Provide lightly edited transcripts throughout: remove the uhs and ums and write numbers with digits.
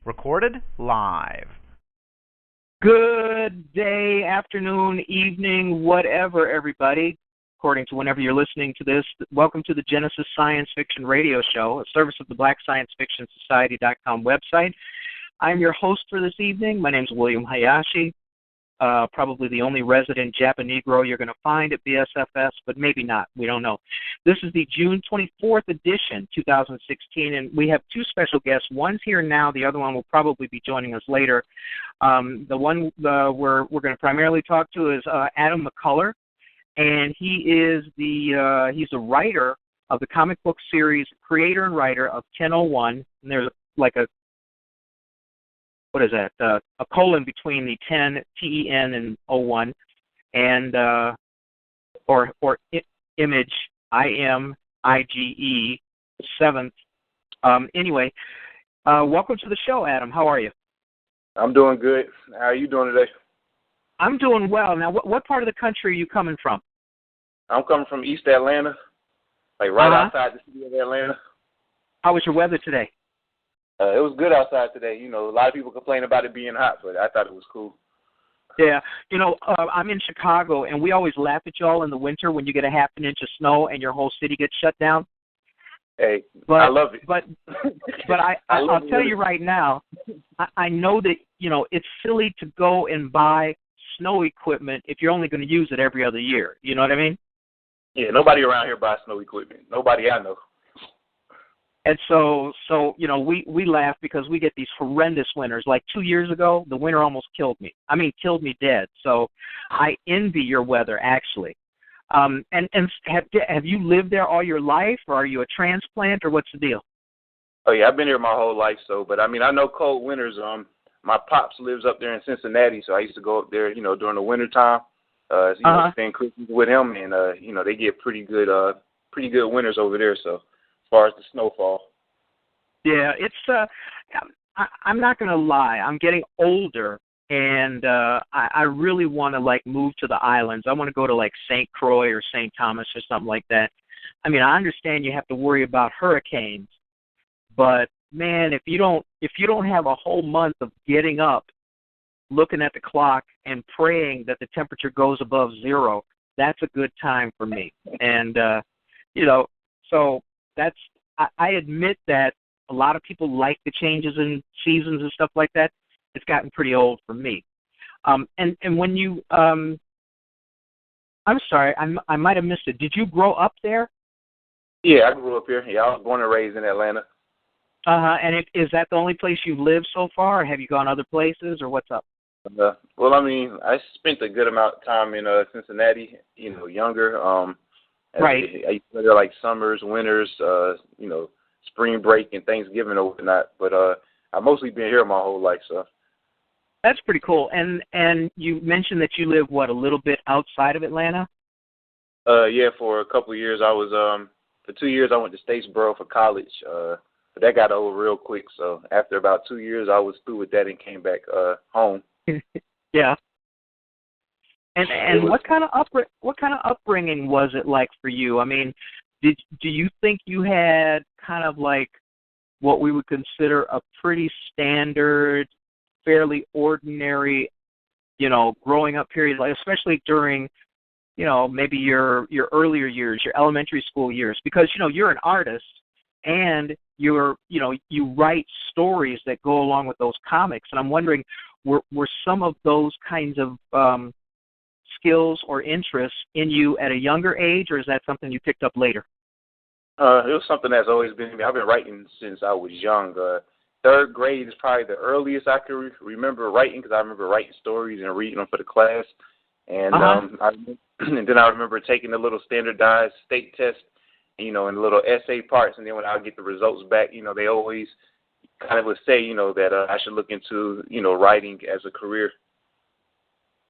Recorded live. Good day, afternoon, evening, whatever, everybody. According to whenever you're listening to this, welcome to the Genesis Science Fiction Radio Show, a service of the BlackScienceFictionSociety.com website. I'm your host for this evening. My name's William Hayashi, probably the only resident Japanegro you're going to find at BSFS, but maybe not. We don't know. This is the June 24th edition, 2016, and we have two special guests. One's here now. The other one will probably be joining us later. The one we're going to primarily talk to is Adam Mccullar, and he's a writer of the comic book series, creator and writer of 1001, and there's like a colon between the 10, T-E-N, and 01, and, or image, I-M-I-G-E, 7th. Anyway, welcome to the show, Adam. How are you? I'm doing good. How are you doing today? I'm doing well. Now, what part of the country are you coming from? I'm coming from East Atlanta, like right outside the city of Atlanta. How was your weather today? It was good outside today. You know, a lot of people complain about it being hot, but I thought it was cool. Yeah. You know, I'm in Chicago, and we always laugh at y'all in the winter when you get a half an inch of snow and your whole city gets shut down. Hey, I love it. But I'll tell you right now, I know that, you know, it's silly to go and buy snow equipment if you're only going to use it every other year. You know what I mean? Yeah, nobody around here buys snow equipment. Nobody I know. And so you know, we laugh because we get these horrendous winters. Like 2 years ago, the winter almost killed me. I mean, killed me dead. So I envy your weather, actually. And have you lived there all your life, or are you a transplant, or what's the deal? Oh, yeah, I've been here my whole life. So, but, I mean, I know cold winters. My pops lives up there in Cincinnati, so I used to go up there, you know, during the wintertime. Spend Christmas with him, and, you know, they get pretty good winters over there, so. As far as the snowfall. Yeah, it's I'm not going to lie. I'm getting older, and I really want to, like, move to the islands. I want to go to, like, St. Croix or St. Thomas or something like that. I mean, I understand you have to worry about hurricanes, but, man, if you don't have a whole month of getting up, looking at the clock, and praying that the temperature goes above zero, that's a good time for me. And, you know, so I admit that a lot of people like the changes in seasons and stuff like that. It's gotten pretty old for me. And when you, I'm sorry, I might have missed it. Did you grow up there? Yeah, I grew up here. Yeah, I was born and raised in Atlanta. And is that the only place you've lived so far, or have you gone other places, or what's up? Well, I mean, I spent a good amount of time in Cincinnati, you know, younger. Right. I used to go there like summers, winters, you know, spring break and Thanksgiving or whatnot. But I've mostly been here my whole life, so. That's pretty cool. And you mentioned that you live, a little bit outside of Atlanta? Yeah, for a couple of years. I was, for 2 years I went to Statesboro for college, but that got over real quick. So after about 2 years, I was through with that and came back home. Yeah. And what kind of upbringing was it like for you? I mean, do you think you had kind of like what we would consider a pretty standard, fairly ordinary, you know, growing up period, like especially during, you know, maybe your earlier years, your elementary school years, because, you know, you're an artist and you write stories that go along with those comics, and I'm wondering, were some of those kinds of skills or interests in you at a younger age, or is that something you picked up later? It was something that's always been in me. I've been writing since I was young. Third grade is probably the earliest I can remember writing, because I remember writing stories and reading them for the class. And and then I remember taking the little standardized state test, you know, in the little essay parts. And then when I would get the results back, you know, they always kind of would say, you know, that I should look into, you know, writing as a career.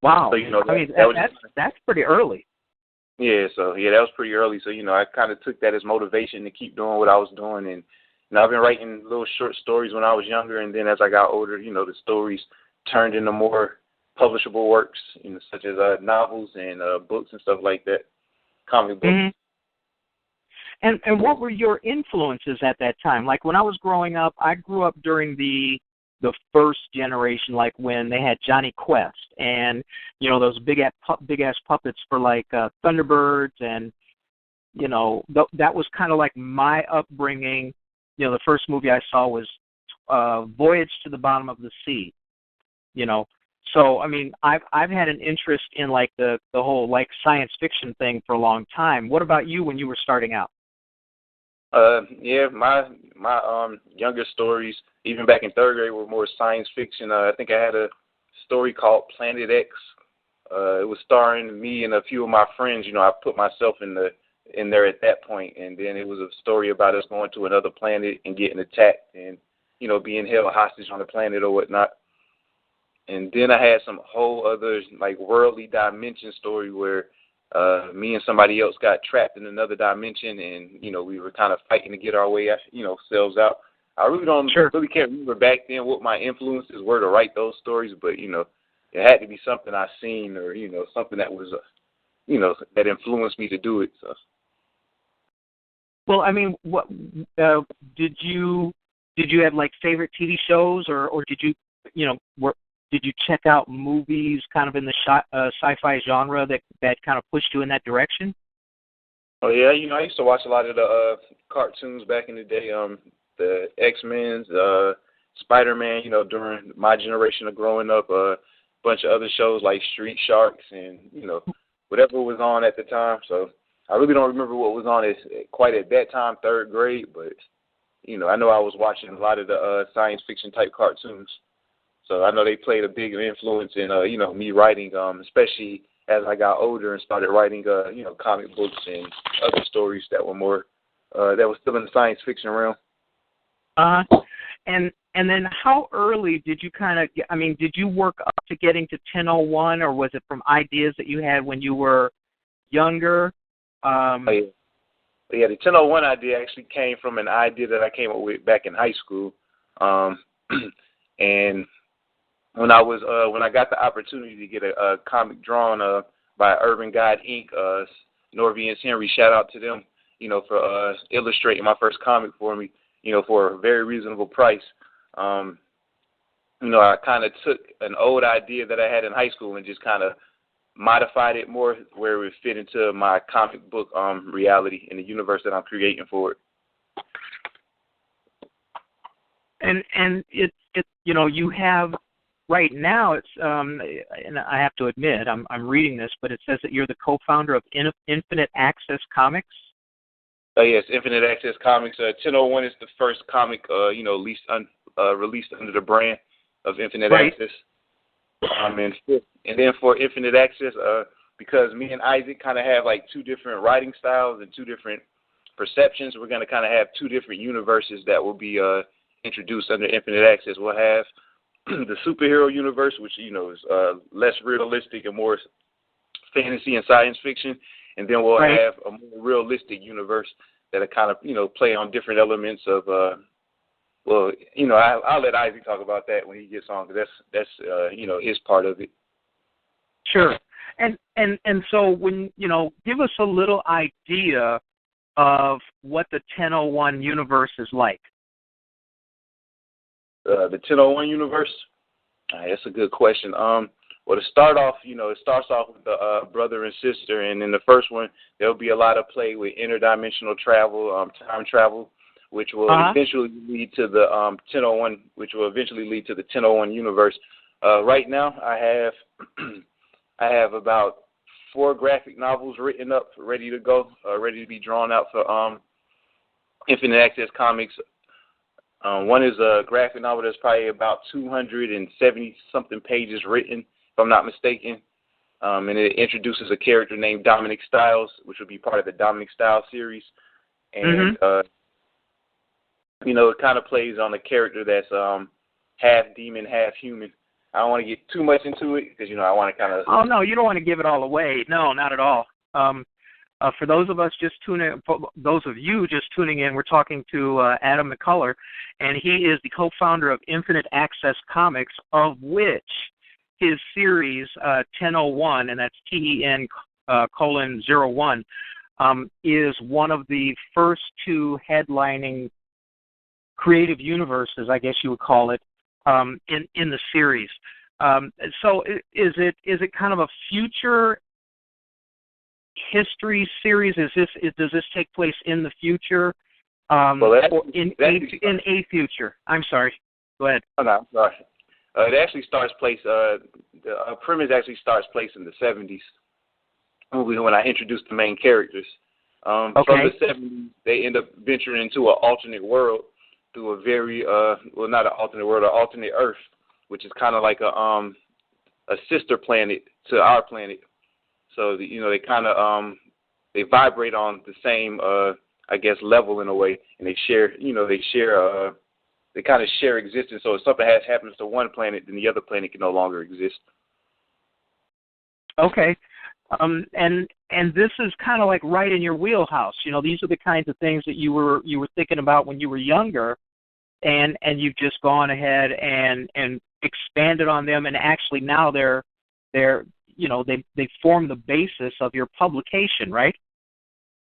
Wow. So, you know, that's pretty early. Yeah, so, yeah, that was pretty early. So, you know, I kind of took that as motivation to keep doing what I was doing. And, you know, I've been writing little short stories when I was younger. And then as I got older, you know, the stories turned into more publishable works, you know, such as novels and books and stuff like that, comic books. Mm-hmm. And what were your influences at that time? Like when I was growing up, I grew up during the first generation, like when they had Johnny Quest and those big ass puppets for like Thunderbirds, and that was kind of like my upbringing. The first movie I saw was Voyage to the Bottom of the Sea. So I mean, I've had an interest in like the whole like science fiction thing for a long time. What about you when you were starting out? Yeah, my younger stories, even back in third grade, were more science fiction. I think I had a story called Planet X. It was starring me and a few of my friends. I put myself in there at that point, and then it was a story about us going to another planet and getting attacked, and being held hostage on the planet or whatnot. And then I had some whole other like worldly dimension story where me and somebody else got trapped in another dimension, and we were kind of fighting to get our way, selves out. I really really can't remember back then what my influences were to write those stories, but it had to be something I seen or something that was that influenced me to do it. So. Well, I mean, what did you have like favorite TV shows, or did you did you check out movies kind of in the sci-fi genre that kind of pushed you in that direction? Oh yeah, I used to watch a lot of the cartoons back in the day, the X-Men, Spider-Man, during my generation of growing up, a bunch of other shows like Street Sharks and whatever was on at the time. So I really don't remember what was on quite at that time, third grade, but I know I was watching a lot of the science fiction type cartoons. So I know they played a big influence in, me writing, especially as I got older and started writing, comic books and other stories that were more, that was still in the science fiction realm. And then how early did you did you work up to getting to 1001, or was it from ideas that you had when you were younger? Yeah, the 1001 idea actually came from an idea that I came up with back in high school. And when I got the opportunity to get a comic drawn by Urban Guide Inc., Norby and Henry, shout out to them, for illustrating my first comic for me, for a very reasonable price. I kind of took an old idea that I had in high school and just kind of modified it more where it would fit into my comic book reality in the universe that I'm creating for it. And it's you have right now, it's and I have to admit I'm reading this, but it says that you're the co-founder of Infinite Access Comics. Yes, Infinite Access Comics. 1001 is the first comic released under the brand of Infinite Access. And then for Infinite Access, because me and Isaac kind of have like two different writing styles and two different perceptions, we're going to kind of have two different universes that will be introduced under Infinite Access. We'll have the superhero universe, which is less realistic and more fantasy and science fiction, and then we'll have a more realistic universe that'll kind of play on different elements of I'll let Isaac talk about that when he gets on, because that's his part of it. Sure. And so when give us a little idea of what the 1001 universe is like. The 1001 universe? That's a good question. Well, to start off, it starts off with the brother and sister, and in the first one, there'll be a lot of play with interdimensional travel, time travel, which will eventually lead to the 1001, which will eventually lead to the 1001 universe. Right now, I have about 4 graphic novels written up, ready to go, ready to be drawn out for Infinite Access Comics. One is a graphic novel that's probably about 270-something pages written, if I'm not mistaken. And it introduces a character named Dominic Styles, which will be part of the Dominic Styles series. And, it kind of plays on a character that's half demon, half human. I don't want to get too much into it because, I want to kind of... Oh, no, you don't want to give it all away. No, not at all. For those of you just tuning in, we're talking to Adam Mccullar, and he is the co-founder of Infinite Access Comics, of which his series 1001, and that's TEN:01, is one of the first two headlining creative universes, I guess you would call it, in the series. So is it kind of a future history series? Does this take place in the future? Well, or in a future? I'm sorry. Go ahead. Oh, no, I'm sorry. It actually starts place. The premise actually starts place in the 70s when I introduced the main characters. From the 70s, they end up venturing into an alternate world through a very well, not an alternate world, an alternate Earth, which is kind of like a sister planet to our planet. So they kind of they vibrate on the same I guess level in a way, and they share they kind of share existence. So if something happens to one planet, then the other planet can no longer exist. Okay. And this is kind of like right in your wheelhouse. These are the kinds of things that you were thinking about when you were younger, and you've just gone ahead and expanded on them, and actually now they form the basis of your publication, right?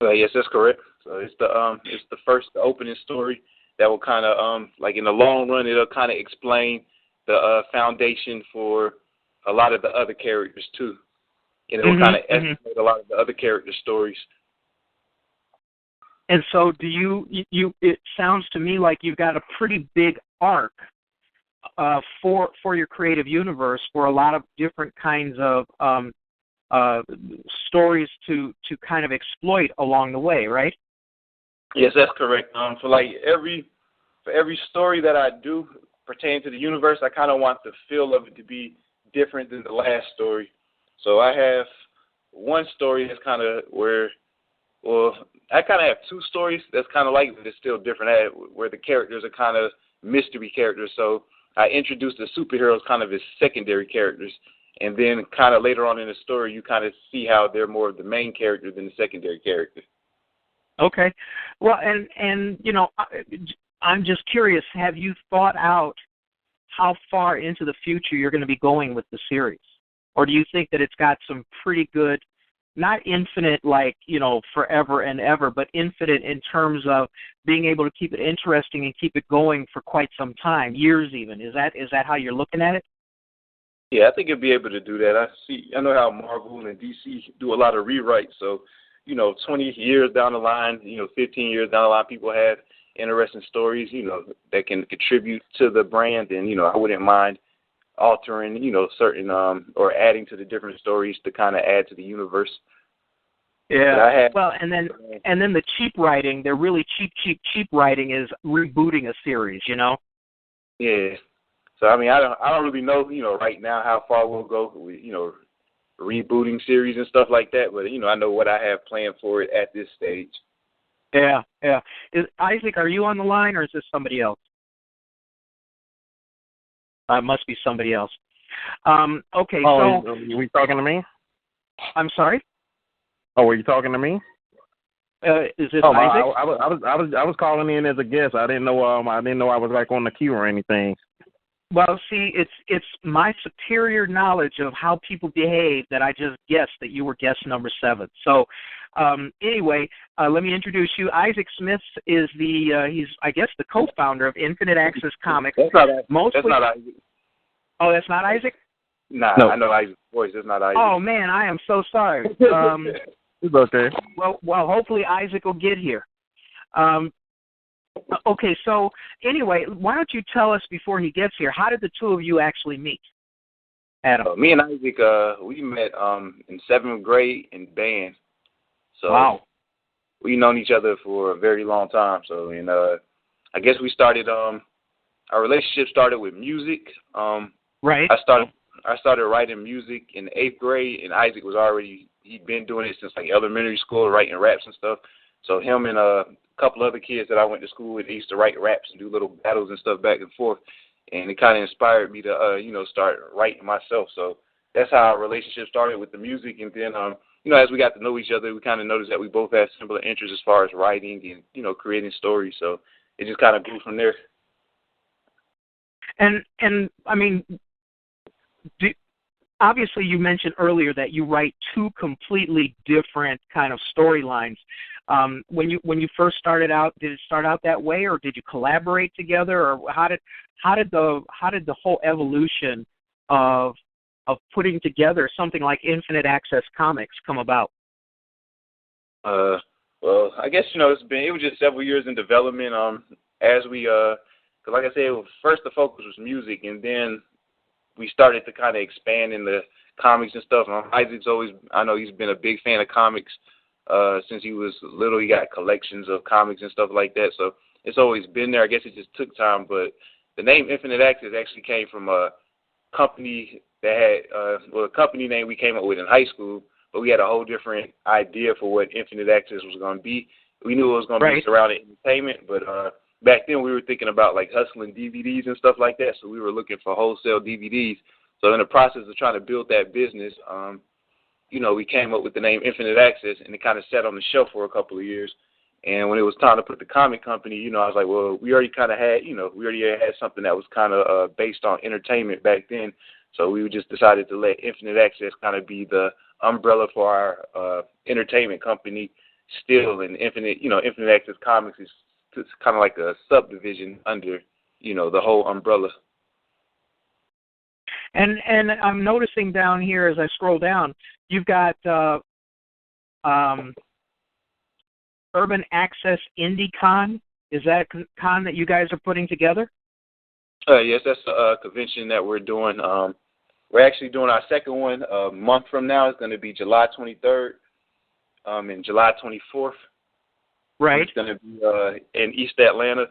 Yes, that's correct. So it's the first opening story that will kind of like in the long run it'll kind of explain the foundation for a lot of the other characters too. And it will kind of estimate a lot of the other character stories. And so do you it sounds to me like you've got a pretty big arc for your creative universe, for a lot of different kinds of stories to kind of exploit along the way, right? Yes, that's correct. For every story that I do pertaining to the universe, I kind of want the feel of it to be different than the last story. So I have one story that's kind of I kind of have two stories that's kind of like, but it's still different, where the characters are kind of mystery characters. So I introduce the superheroes kind of as secondary characters, and then kind of later on in the story, you kind of see how they're more of the main character than the secondary character. Okay. Well, and I'm just curious, have you thought out how far into the future you're going to be going with the series? Or do you think that it's got some pretty good, not infinite like, forever and ever, but infinite in terms of being able to keep it interesting and keep it going for quite some time, years even? Is that how you're looking at it? Yeah, I think you'll be able to do that. I know how Marvel and DC do a lot of rewrites. So, 20 years down the line, 15 years down the line, people have interesting stories, that can contribute to the brand. And, I wouldn't mind altering, certain or adding to the different stories to kind of add to the universe. Yeah. Well, and then the cheap writing, they're really cheap writing is rebooting a series, Yeah. So I don't really know, right now how far we'll go with, rebooting series and stuff like that, but I know what I have planned for it at this stage. Yeah. Isaac, are you on the line, or is this somebody else? It must be somebody else. Okay. Oh, so were you talking to me? I'm sorry. Oh, were you talking to me? Is it Isaac? I was calling in as a guest. I didn't know I was like on the queue or anything. Well, see, it's my superior knowledge of how people behave that I just guessed that you were guest number 7. So, anyway, let me introduce you. Isaac Smith is he's I guess the co-founder of Infinite Access Comics. That's not Isaac. Oh, that's not Isaac? Nah, no. I know Isaac's voice. That's not Isaac. Oh man, I am so sorry. It's okay. Well, hopefully Isaac will get here. Okay, so anyway, why don't you tell us before he gets here, how did the two of you actually meet? Adam. Me and Isaac, we met in 7th grade in band. So wow. We've known each other for a very long time. So, and I guess we started, our relationship started with music. Right. I started writing music in 8th grade, and Isaac he'd been doing it since like elementary school, writing raps and stuff. So him and a couple other kids that I went to school with, they used to write raps and do little battles and stuff back and forth. And it kind of inspired me to, start writing myself. So that's how our relationship started with the music. And then, as we got to know each other, we kind of noticed that we both had similar interests as far as writing and, creating stories. So it just kind of grew from there. obviously you mentioned earlier that you write two completely different kind of storylines. When you first started out, did it start out that way, or did you collaborate together, or how did the whole evolution of putting together something like Infinite Access Comics come about? Well, I guess it was just several years in development. As we 'cause like I said, first the focus was music, and then we started to kind of expand in the comics and stuff. Isaac's I know he's been a big fan of comics since he was little. He got collections of comics and stuff like that, so it's always been there. I guess it just took time, but the name Infinite Access actually came from a company that had, a company name we came up with in high school, but we had a whole different idea for what Infinite Access was going to be. We knew it was going to be surrounding entertainment, but back then we were thinking about like hustling DVDs and stuff like that, so we were looking for wholesale DVDs. So in the process of trying to build that business, we came up with the name Infinite Access, and it kind of sat on the shelf for a couple of years. And when it was time to put the comic company, I was like, well, we already kind of had, something that was kind of based on entertainment back then. So we just decided to let Infinite Access kind of be the umbrella for our entertainment company still. And Infinite Access Comics is kind of like a subdivision under, the whole umbrella. And I'm noticing down here as I scroll down, you've got Urban Access Indycon. Is that a con that you guys are putting together? Yes, that's a convention that we're doing. We're actually doing our second one a month from now. It's going to be July 23rd and July 24th. Right. It's going to be in East Atlanta.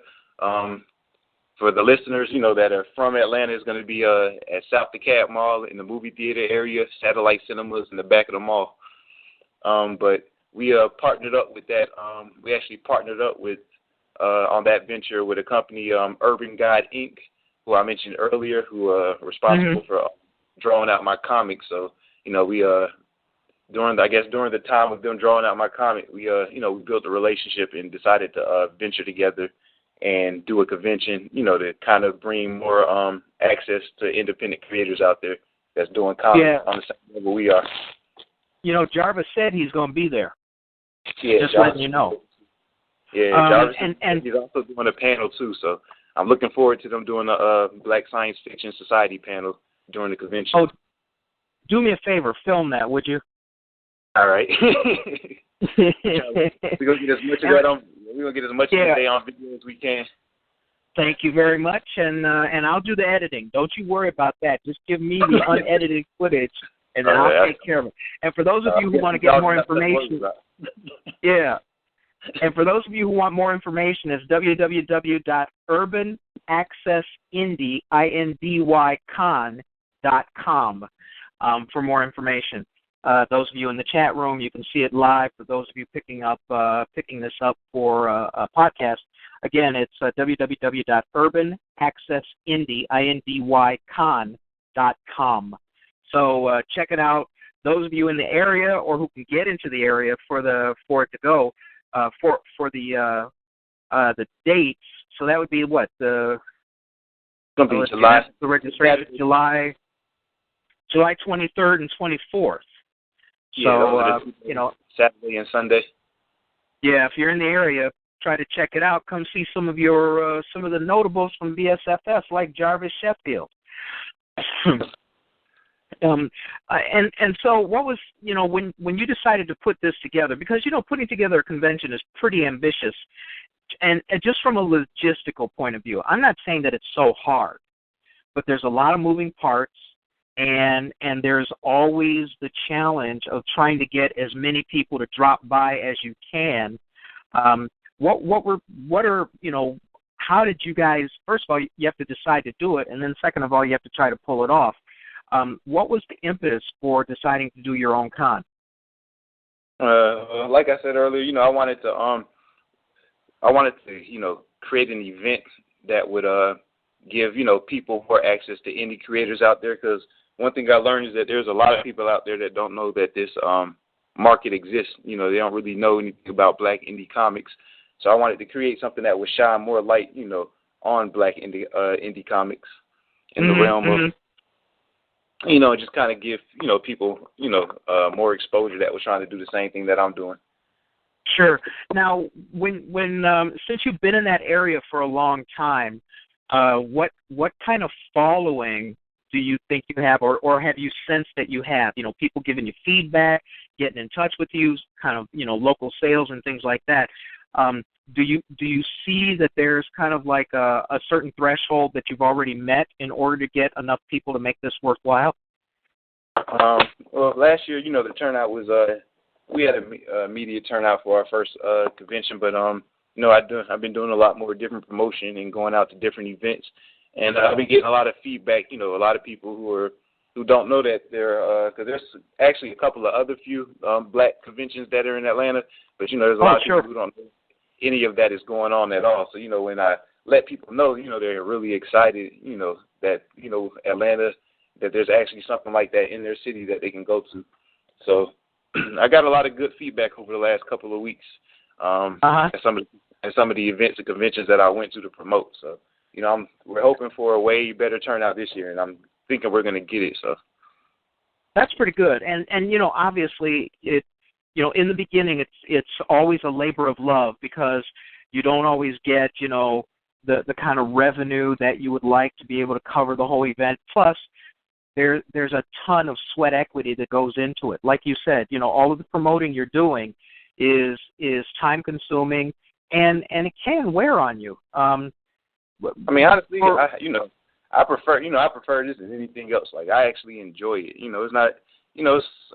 For the listeners, that are from Atlanta, it's going to be at South DeKalb Mall in the movie theater area, Satellite Cinemas in the back of the mall. But we partnered up with that. We actually partnered up with on that venture with a company, Urban Guide Inc., who I mentioned earlier, who are responsible for drawing out my comics. So, we during the time of them drawing out my comic, we we built a relationship and decided to venture together and do a convention, to kind of bring more access to independent creators out there that's doing comics on the same level we are. Jarvis said he's going to be there. Yeah, just Jarvis, letting you know. Yeah, Jarvis and he's also doing a panel too, so I'm looking forward to them doing a Black Science Fiction Society panel during the convention. Oh, do me a favor, film that, would you? All right. We're gonna get as much of that on. We're gonna get as much of the day on video as we can. Thank you very much, and I'll do the editing. Don't you worry about that. Just give me the unedited footage, and then I'll take care of it. And for those of you who want to get more information, and for those of you who want more information, it's www.urbanaccessindycon.com for more information. Those of you in the chat room, you can see it live. For those of you picking this up for a podcast, again, it's www.urbanaccessindycon.com. So check it out. Those of you in the area or who can get into the area for it to go for the dates. So that would be what the July. The registration July 23rd and 24th. So, Saturday and Sunday. Yeah, if you're in the area, try to check it out. Come see some of the notables from BSFS, like Jarvis Sheffield. And so what was, when you decided to put this together, because, putting together a convention is pretty ambitious, and just from a logistical point of view, I'm not saying that it's so hard, but there's a lot of moving parts. And there's always the challenge of trying to get as many people to drop by as you can. How did you guys? First of all, you have to decide to do it, and then second of all, you have to try to pull it off. What was the impetus for deciding to do your own con? Like I said earlier, I wanted to create an event that would give people more access to indie creators out there, because one thing I learned is that there's a lot of people out there that don't know that this market exists. They don't really know anything about Black indie comics. So I wanted to create something that would shine more light, on Black indie comics in the realm just kind of give, people, more exposure that was trying to do the same thing that I'm doing. Sure. Now, when since you've been in that area for a long time, what kind of following do you think you have, or have you sensed that you have? People giving you feedback, getting in touch with you, kind of, local sales and things like that. Do you see that there's kind of like a certain threshold that you've already met in order to get enough people to make this worthwhile? Well, last year, the turnout was we had a media turnout for our first convention, but I've been doing a lot more different promotion and going out to different events, and I've been getting a lot of feedback. A lot of people who don't know that because there's actually a couple of other few black conventions that are in Atlanta, but there's a lot of people who don't know any of that is going on at all. So when I let people know, they're really excited, that Atlanta, that there's actually something like that in their city that they can go to. So I got a lot of good feedback over the last couple of weeks at some of the events and conventions that I went to promote. So we're hoping for a way better turnout this year, and I'm thinking we're going to get it. So that's pretty good. And obviously it. In the beginning, it's always a labor of love because you don't always get, the kind of revenue that you would like to be able to cover the whole event. Plus, there's a ton of sweat equity that goes into it. Like you said, all of the promoting you're doing is time consuming, and it can wear on you. Honestly, I prefer this than anything else. Like, I actually enjoy it. It's not.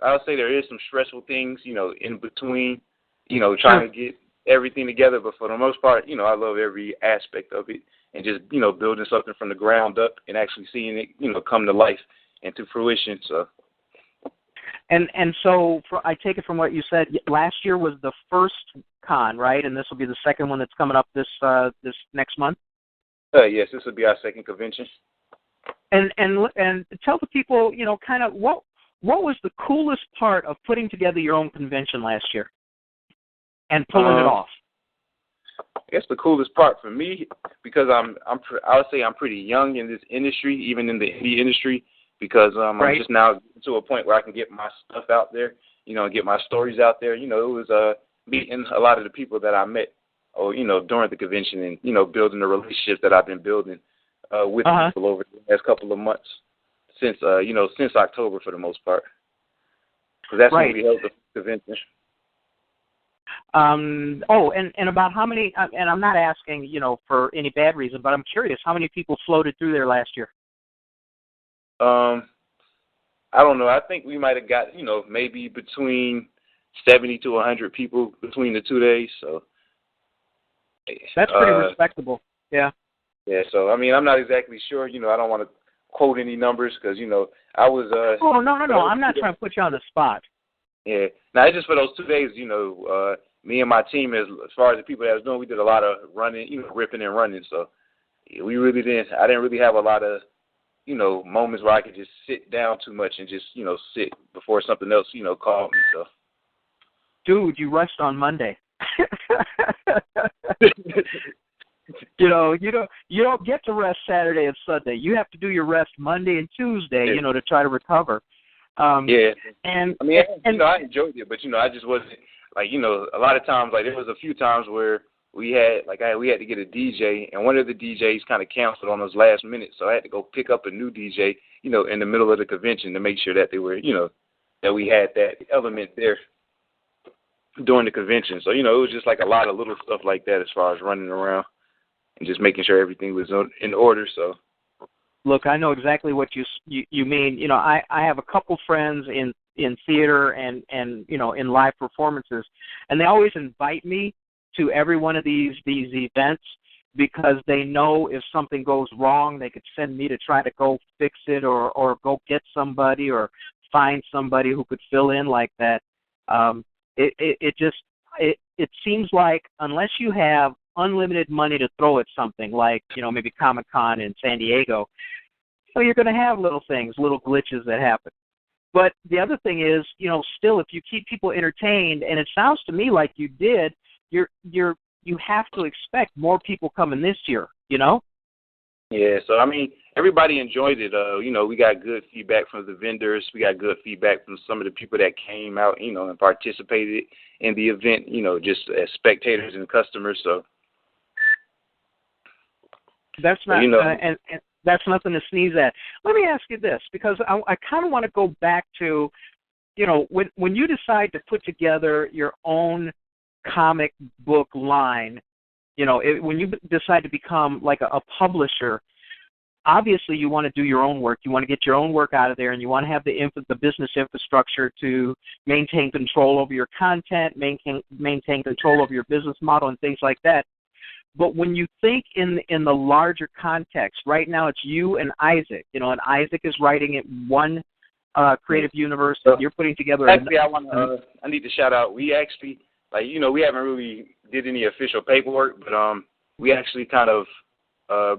I'll say there is some stressful things, in between, trying to get everything together. But for the most part, I love every aspect of it and just, building something from the ground up and actually seeing it, come to life and to fruition. So. And so I take it from what you said, last year was the first con, right? And this will be the second one that's coming up this next month? Yes, this will be our second convention. And tell the people, kind of what was the coolest part of putting together your own convention last year and pulling it off? I guess the coolest part for me, because I would say I'm pretty young in this industry, even in the indie industry, because I'm just now to a point where I can get my stuff out there, and get my stories out there. It was meeting a lot of the people that I met, during the convention, and building the relationships that I've been building with people over the last couple of months. Since October for the most part, because that's when we held the convention. And about how many? And I'm not asking, for any bad reason, but I'm curious how many people floated through there last year. I don't know. I think we might have got maybe between 70 to 100 people between the 2 days. So that's pretty respectable. Yeah. Yeah. So I'm not exactly sure. I don't want to quote any numbers because I was no, I'm not trying to put you on the spot. Yeah, now it's just for those 2 days. Me and my team, as far as the people that was doing, we did a lot of running, ripping and running. So we really didn't. I didn't really have a lot of moments where I could just sit down too much and just sit before something else called me. So dude, you rushed on Monday. You don't get to rest Saturday and Sunday. You have to do your rest Monday and Tuesday, to try to recover. Yeah. And I enjoyed it, but I just wasn't like, a lot of times, like there was a few times where we had to get a DJ, and one of the DJs kind of canceled on us last minute, so I had to go pick up a new DJ, in the middle of the convention to make sure that they were, that we had that element there during the convention. So, it was just like a lot of little stuff like that as far as running around and just making sure everything was in order. So, look, I know exactly what you mean. I have a couple friends in theater and in live performances, and they always invite me to every one of these events because they know if something goes wrong, they could send me to try to go fix it or go get somebody or find somebody who could fill in like that. It seems like unless you have unlimited money to throw at something like, maybe Comic-Con in San Diego, you're going to have little things, little glitches that happen. But the other thing is, still, if you keep people entertained, and it sounds to me like you did, you have to expect more people coming this year, Yeah, so I mean, everybody enjoyed it. We got good feedback from the vendors. We got good feedback from some of the people that came out, and participated in the event, just as spectators and customers. So that's not, and that's nothing to sneeze at. Let me ask you this, because I kind of want to go back to, when you decide to put together your own comic book line, when you decide to become like a publisher, obviously you want to do your own work. You want to get your own work out of there, and you want to have the business infrastructure to maintain control over your content, maintain control over your business model, and things like that. But when you think in the larger context, right now it's you and Isaac. And Isaac is writing it one creative universe. So you're putting together. Actually, I need to shout out. We actually, we haven't really did any official paperwork, but we actually kind of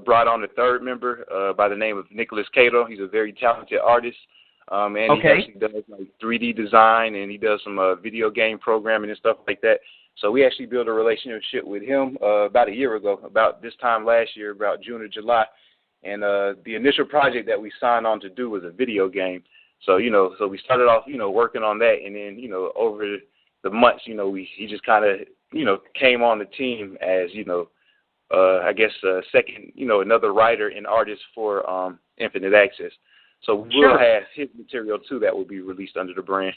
brought on a third member by the name of Nicholas Cato. He's a very talented artist, and he actually does 3D design, and he does some video game programming and stuff like that. So we actually built a relationship with him about a year ago, about this time last year, about June or July. And the initial project that we signed on to do was a video game. So, so we started off, working on that. And then, over the months, he just kind of, came on the team as, I guess, second, another writer and artist for Infinite Access. So we will have his material, too, that will be released under the brand.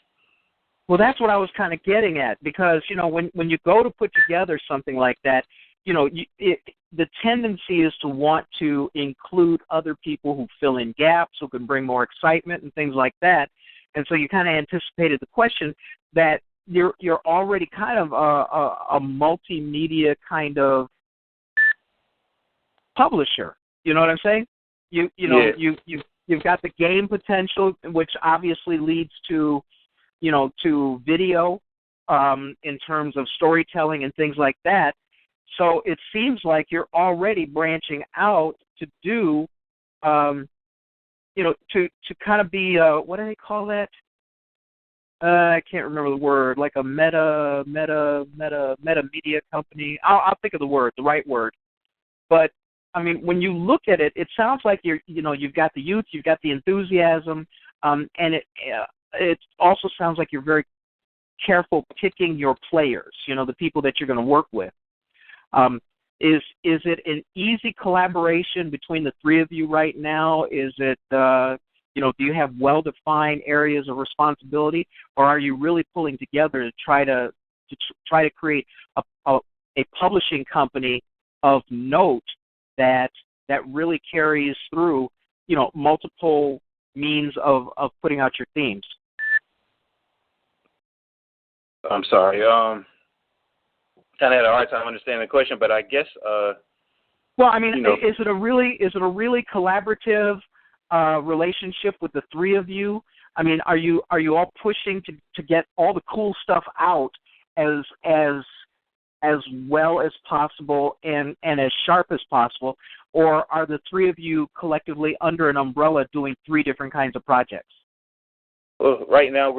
Well, that's what I was kind of getting at, because, when you go to put together something like that, the tendency is to want to include other people who fill in gaps, who can bring more excitement and things like that. And so you kind of anticipated the question that you're already kind of a multimedia kind of publisher. You know what I'm saying? You've got the game potential, which obviously leads to video in terms of storytelling and things like that. So it seems like you're already branching out to do, to kind of be, what do they call that? I can't remember the word, like a meta media company. I'll think of the right word. But, I mean, when you look at it, it sounds like you've got the youth, you've got the enthusiasm, and it also sounds like you're very careful picking your players, the people that you're going to work with. Is it an easy collaboration between the three of you right now? Is it, do you have well-defined areas of responsibility, or are you really pulling together to try to create a publishing company of note that really carries through, multiple means of putting out your themes? I'm sorry. Kind of had a hard time understanding the question, but I guess. Well, I mean, is it a really collaborative relationship with the three of you? I mean, are you all pushing to get all the cool stuff out as well as possible and as sharp as possible, or are the three of you collectively under an umbrella doing three different kinds of projects? Well, right now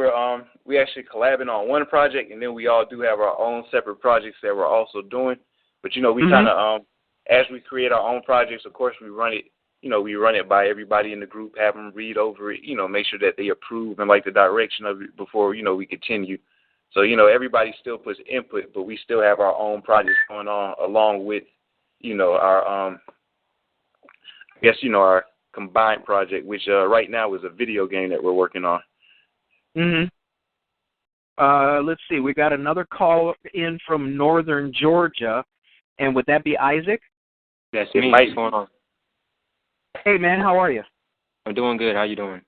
we actually collabing on one project, and then we all do have our own separate projects that we're also doing. But we kind of as we create our own projects, of course we run it by everybody in the group, have them read over it, make sure that they approve and like the direction of it before we continue. So everybody still puts input, but we still have our own projects going on along with our our combined project, which right now is a video game that we're working on. Let's see. We got another call in from northern Georgia, and would that be Isaac? That's me. What's going on? Hey, man, how are you? I'm doing good. How you doing?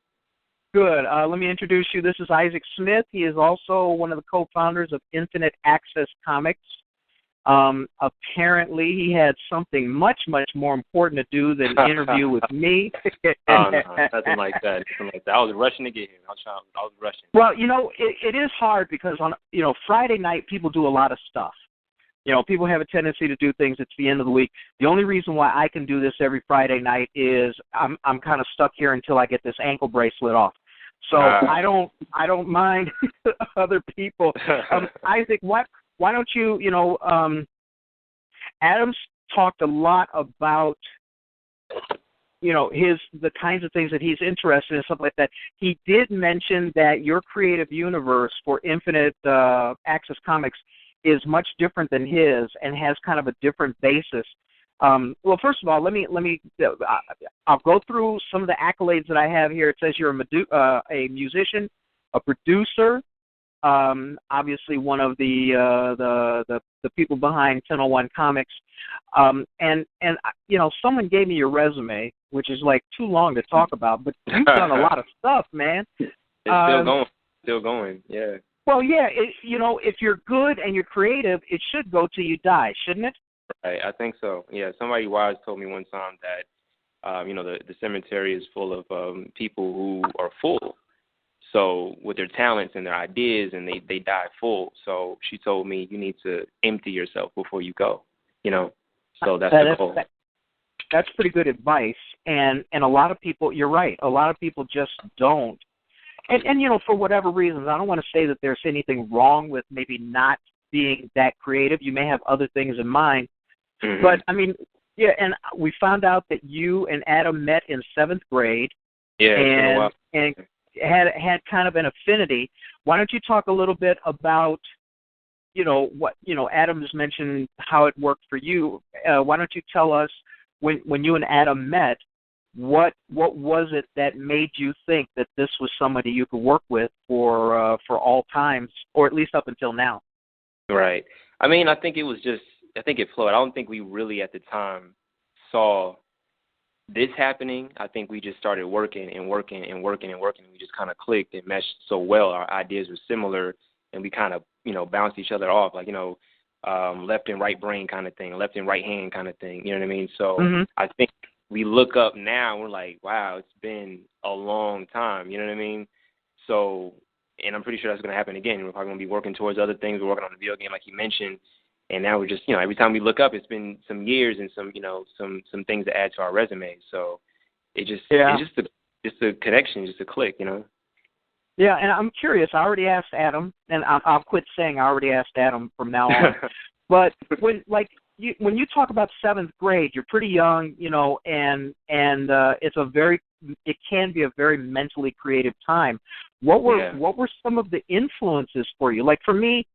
Good. Let me introduce you. This is Isaac Smith. He is also one of the co-founders of Infinite Access Comics. Apparently, he had something much, much more important to do than interview with me. Oh, no, nothing like that. I was rushing to get here. I was rushing. Well, it is hard because on Friday night people do a lot of stuff. People have a tendency to do things at the end of the week. The only reason why I can do this every Friday night is I'm kind of stuck here until I get this ankle bracelet off. So I don't mind other people. Isaac, why don't you, Adam's talked a lot about the kinds of things that he's interested in, stuff like that. He did mention that your creative universe for Infinite Access Comics is much different than his and has kind of a different basis. Well, first of all, I'll go through some of the accolades that I have here. It says you're a musician, a producer, obviously one of the people behind 1001 Comics, and someone gave me your resume, which is like too long to talk about, but you've done a lot of stuff, man. It's still going, yeah. Well, yeah, if you're good and you're creative, it should go till you die, shouldn't it? Right, I think so. Yeah, somebody wise told me one time that, the cemetery is full of people who are full. So with their talents and their ideas, and they die full. So she told me you need to empty yourself before you go. So that's the goal. That's pretty good advice. And a lot of people, you're right. A lot of people just don't. And for whatever reasons, I don't want to say that there's anything wrong with maybe not being that creative. You may have other things in mind. Mm-hmm. But, I mean, yeah, and we found out that you and Adam met in 7th grade. Yeah, and had kind of an affinity. Why don't you talk a little bit about, what, Adam has mentioned how it worked for you. Why don't you tell us when you and Adam met, what was it that made you think that this was somebody you could work with for all times, or at least up until now? Right. I mean, I think it flowed. I don't think we really at the time saw this happening. I think we just started working and working and working and working. We just kind of clicked and meshed so well. Our ideas were similar, and we kind of, bounced each other off, like, left and right brain kind of thing, left and right hand kind of thing. You know what I mean? So I think we look up now, we're like, wow, it's been a long time. You know what I mean? So, and I'm pretty sure that's going to happen again. We're probably going to be working towards other things. We're working on the video game, like you mentioned. And now we're just, every time we look up, it's been some years and some, some things to add to our resume. So it's just a connection, just a click, Yeah, and I'm curious. I already asked Adam, and I'll quit saying I already asked Adam from now on. But when you talk about 7th grade, you're pretty young, and it can be a very mentally creative time. What were some of the influences for you? Like for me,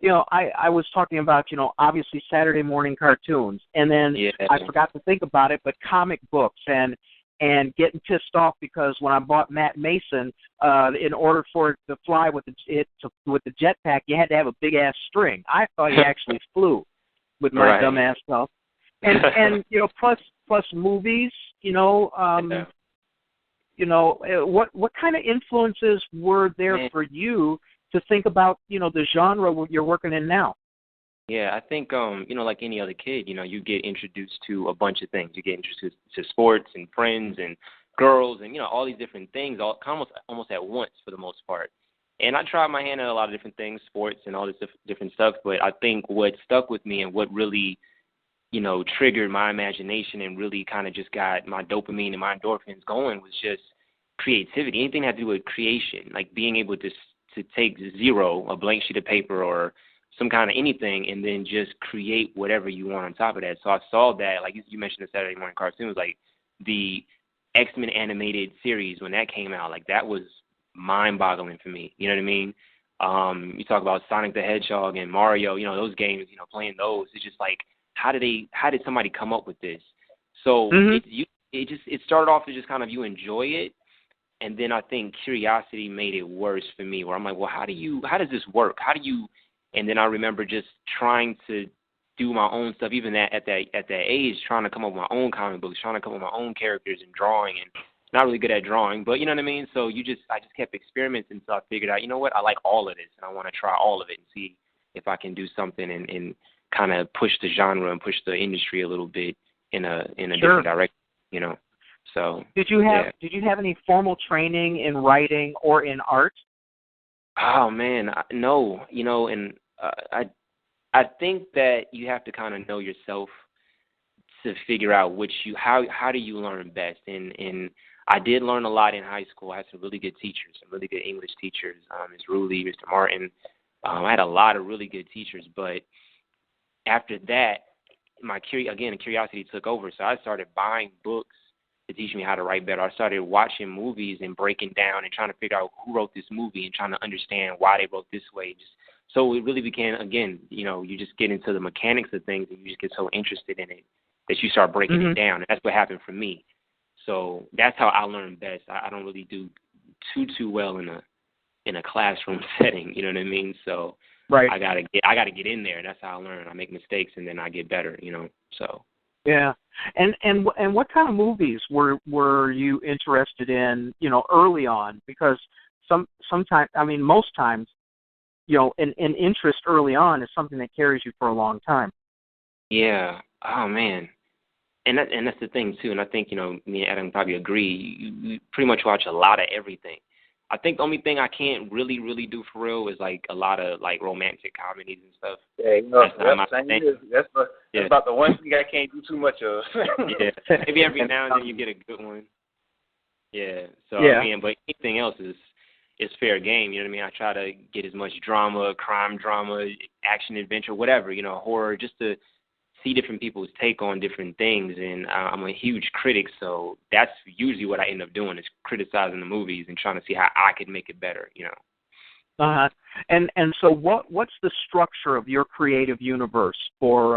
I was talking about, obviously Saturday morning cartoons, and then I forgot to think about it, but comic books and getting pissed off because when I bought Matt Mason, in order for it to fly with the jetpack, you had to have a big ass string. I thought he actually flew with my dumb ass stuff, and plus movies, what kind of influences were there for you to think about, the genre you're working in now? Yeah, I think, like any other kid, you get introduced to a bunch of things. You get introduced to sports and friends and girls and, all these different things almost at once for the most part. And I tried my hand at a lot of different things, sports and all this different stuff. But I think what stuck with me and what really, triggered my imagination and really kind of just got my dopamine and my endorphins going was just creativity. Anything that had to do with creation, like being able to take zero, a blank sheet of paper or some kind of anything, and then just create whatever you want on top of that. So I saw that, like you mentioned, the Saturday morning cartoons, like the X-Men animated series when that came out, like that was mind-boggling for me. You know what I mean? You talk about Sonic the Hedgehog and Mario, those games, playing those. It's just like, how did somebody come up with this? So it started off as just kind of you enjoy it. And then I think curiosity made it worse for me, where I'm like, well, how does this work? And then I remember just trying to do my own stuff, even at that age, trying to come up with my own comic books, trying to come up with my own characters and drawing, and not really good at drawing, but you know what I mean? So I just kept experimenting until I figured out, I like all of this, and I want to try all of it and see if I can do something and kind of push the genre and push the industry a little bit in a different direction, So did you have any formal training in writing or in art? Oh man, no. And I think that you have to kind of know yourself to figure out how do you learn best. And I did learn a lot in high school. I had some really good teachers, some really good English teachers, Ms. Ruley, Mr. Martin. I had a lot of really good teachers, but after that, my curiosity took over. So I started buying books to teach me how to write better. I started watching movies and breaking down and trying to figure out who wrote this movie and trying to understand why they wrote this way. So it really became, again, you just get into the mechanics of things and you just get so interested in it that you start breaking it down. And that's what happened for me. So that's how I learn best. I don't really do too well in a classroom setting. You know what I mean? So right. I gotta get in there. That's how I learn. I make mistakes and then I get better. So. Yeah, and what kind of movies were you interested in? Early on, because sometimes, most times, an interest early on is something that carries you for a long time. Yeah. Oh man. And that's the thing too. And I think me and Adam probably agree. You pretty much watch a lot of everything. I think the only thing I can't really do for real is like a lot of like romantic comedies and stuff. Yeah, that's not my thing. That's about the one thing I can't do too much of. Yeah, maybe every now and then you get a good one. Yeah. So but anything else is fair game. You know what I mean? I try to get as much drama, crime drama, action adventure, whatever. Horror, just to see different people's take on different things. And I'm a huge critic, so that's usually what I end up doing is criticizing the movies and trying to see how I could make it better. Uh-huh. And so what's the structure of your creative universe for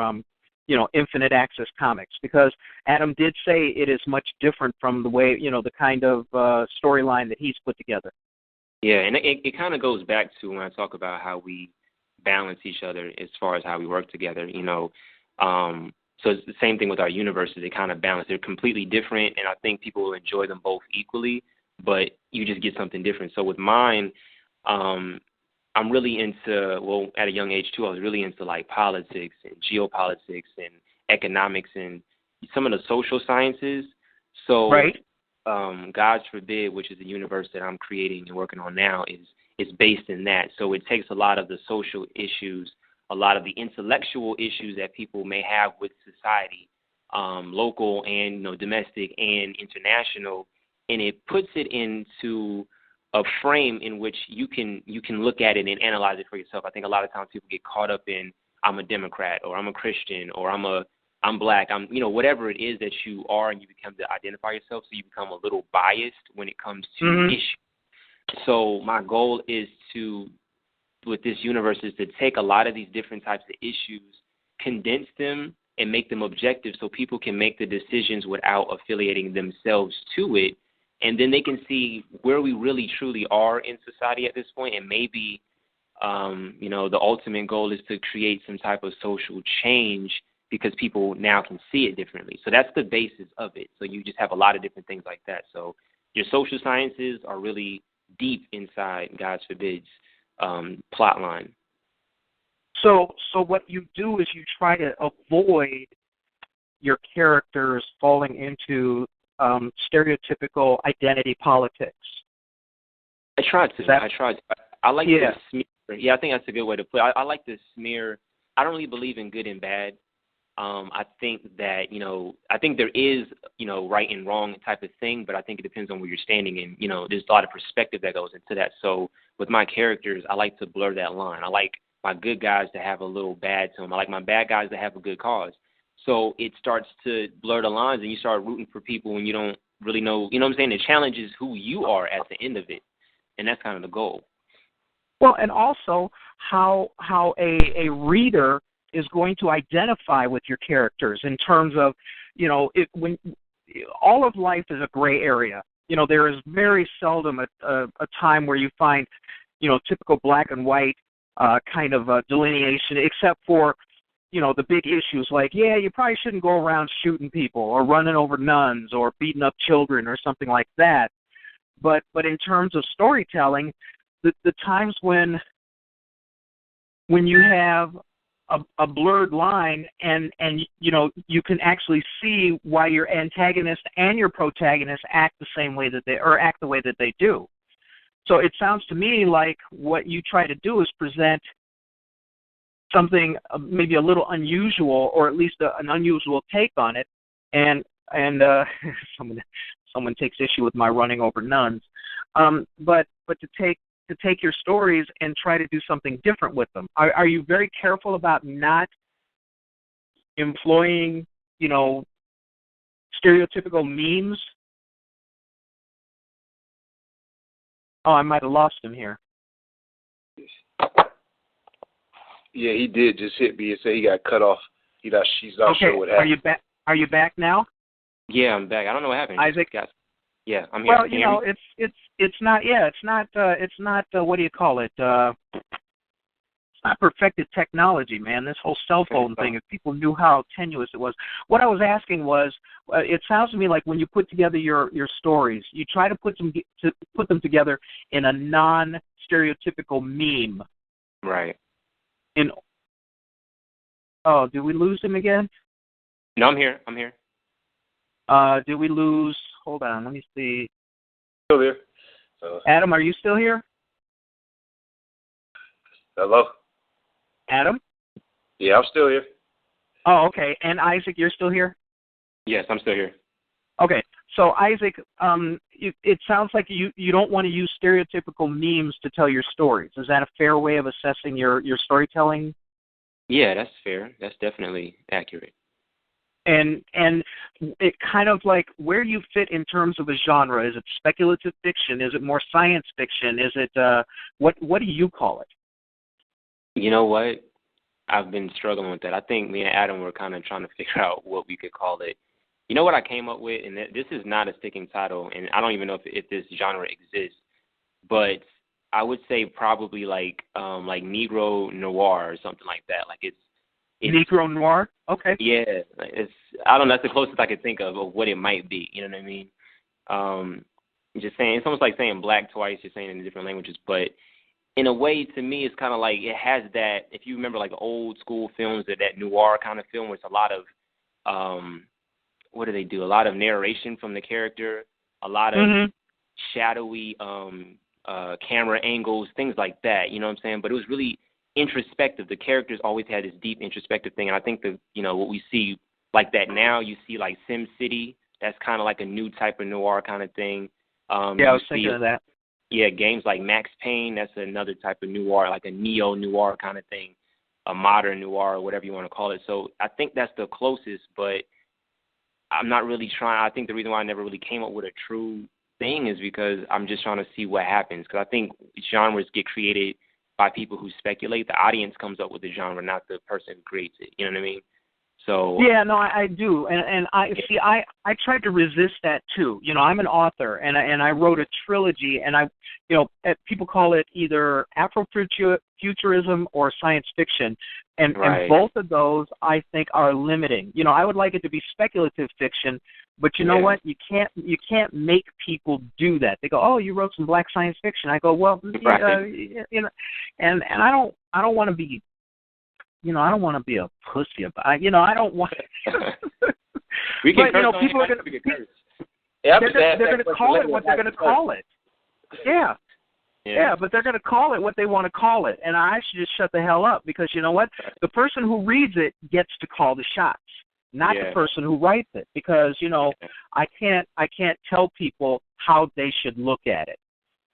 Infinite Access Comics? Because Adam did say it is much different from the way the kind of storyline that he's put together. Yeah, and it kind of goes back to when I talk about how we balance each other as far as how we work together. So it's the same thing with our universes. They kind of balance. They're completely different, and I think people will enjoy them both equally, but you just get something different. So with mine, I'm really into, at a young age too, I was really into like politics and geopolitics and economics and some of the social sciences. So right. God's Forbid, which is the universe that I'm creating and working on now, is based in that. So it takes a lot of the social issues, a lot of the intellectual issues that people may have with society, local and domestic and international, and it puts it into a frame in which you can look at it and analyze it for yourself. I think a lot of times people get caught up in I'm a Democrat or I'm a Christian or I'm black, I'm whatever it is that you are, and you become to identify yourself, so you become a little biased when it comes to issues. So my goal is with this universe is to take a lot of these different types of issues, condense them, and make them objective so people can make the decisions without affiliating themselves to it. And then they can see where we really truly are in society at this point. And maybe, the ultimate goal is to create some type of social change because people now can see it differently. So that's the basis of it. So you just have a lot of different things like that. So your social sciences are really deep inside God's Forbid's plot line. So what you do is you try to avoid your characters falling into stereotypical identity politics. I tried to. I like to smear. Yeah, I think that's a good way to put it. I like to smear. I don't really believe in good and bad. I think that, I think there is, right and wrong type of thing, but I think it depends on where you're standing and, there's a lot of perspective that goes into that. So with my characters, I like to blur that line. I like my good guys to have a little bad to them. I like my bad guys to have a good cause. So it starts to blur the lines and you start rooting for people when you don't really know, what I'm saying? The challenge is who you are at the end of it. And that's kind of the goal. Well, and also how a reader is going to identify with your characters in terms of, when all of life is a gray area. There is very seldom a time where you find, typical black and white kind of delineation, except for, the big issues like, you probably shouldn't go around shooting people or running over nuns or beating up children or something like that. But in terms of storytelling, the times when you have a blurred line and you can actually see why your antagonist and your protagonist act the same way act the way that they do. So it sounds to me like what you try to do is present something maybe a little unusual, or at least an unusual take on it. And someone takes issue with my running over nuns, but to take your stories and try to do something different with them. Are you very careful about not employing, stereotypical memes Oh, I might have lost him here. Yeah, he did just hit me and say he got cut off. She's not sure what happened. Are you back? Are you back now? Yeah, I'm back. I don't know what happened. Isaac? Yeah, I'm here. Well, you know, it's not. Yeah, it's not. What do you call it? It's not perfected technology, man. This whole cell phone thing. If people knew how tenuous it was. What I was asking was, it sounds to me like when you put together your stories, you try to put them together in a non-stereotypical meme. Right. Oh, did we lose him again? No, I'm here. Did we lose? Hold on, let me see. Still there. Adam, are you still here? Hello? Adam? Yeah, I'm still here. Oh, okay. And Isaac, you're still here? Yes, I'm still here. Okay. So, Isaac, it sounds like you don't want to use stereotypical memes to tell your stories. Is that a fair way of assessing your storytelling? Yeah, that's fair. That's definitely accurate. And it kind of like where you fit in terms of a genre. Is it speculative fiction? Is it more science fiction? Is it what do you call it? You know what? I've been struggling with that. I think me and Adam were kind of trying to figure out what we could call it. You know what I came up with, and this is not a sticking title, and I don't even know if this genre exists, but I would say probably like Negro noir or something like that. Like it's Negro noir. Okay. Yeah, I don't know. That's the closest I could think of what it might be. You know what I mean? Just saying, it's almost like saying black twice. You're saying it in different languages, but in a way, to me, it's kind of like it has that. If you remember, like old school films, that noir kind of film, where it's a lot of what do they do? A lot of narration from the character, a lot of shadowy camera angles, things like that. You know what I'm saying? But it was really introspective. The characters always had this deep introspective thing, and I think what we see like that now, you see like Sim City. That's kind of like a new type of noir kind of thing. Yeah, I was thinking of that. Yeah, games like Max Payne, that's another type of noir, like a neo-noir kind of thing, a modern noir, or whatever you want to call it. So I think that's the closest, but I'm not really trying. I think the reason why I never really came up with a true thing is because I'm just trying to see what happens. Because I think genres get created by people who speculate. The audience comes up with the genre, not the person who creates it. You know what I mean? So yeah, no, I do, and I see. I tried to resist that too. You know, I'm an author, and I wrote a trilogy, and people call it either Afrofuturism or science fiction, and both of those I think are limiting. You know, I would like it to be speculative fiction, but you know what? You can't make people do that. They go, oh, you wrote some black science fiction. I go, well, and I don't want to be. You know, I don't want to be a pussy about. I don't want. We can but people are going to. They're going to call it what they're going to call it. Yeah, but they're going to call it what they want to call it, and I should just shut the hell up because you know what? The person who reads it gets to call the shots, not the person who writes it, because I can't tell people how they should look at it.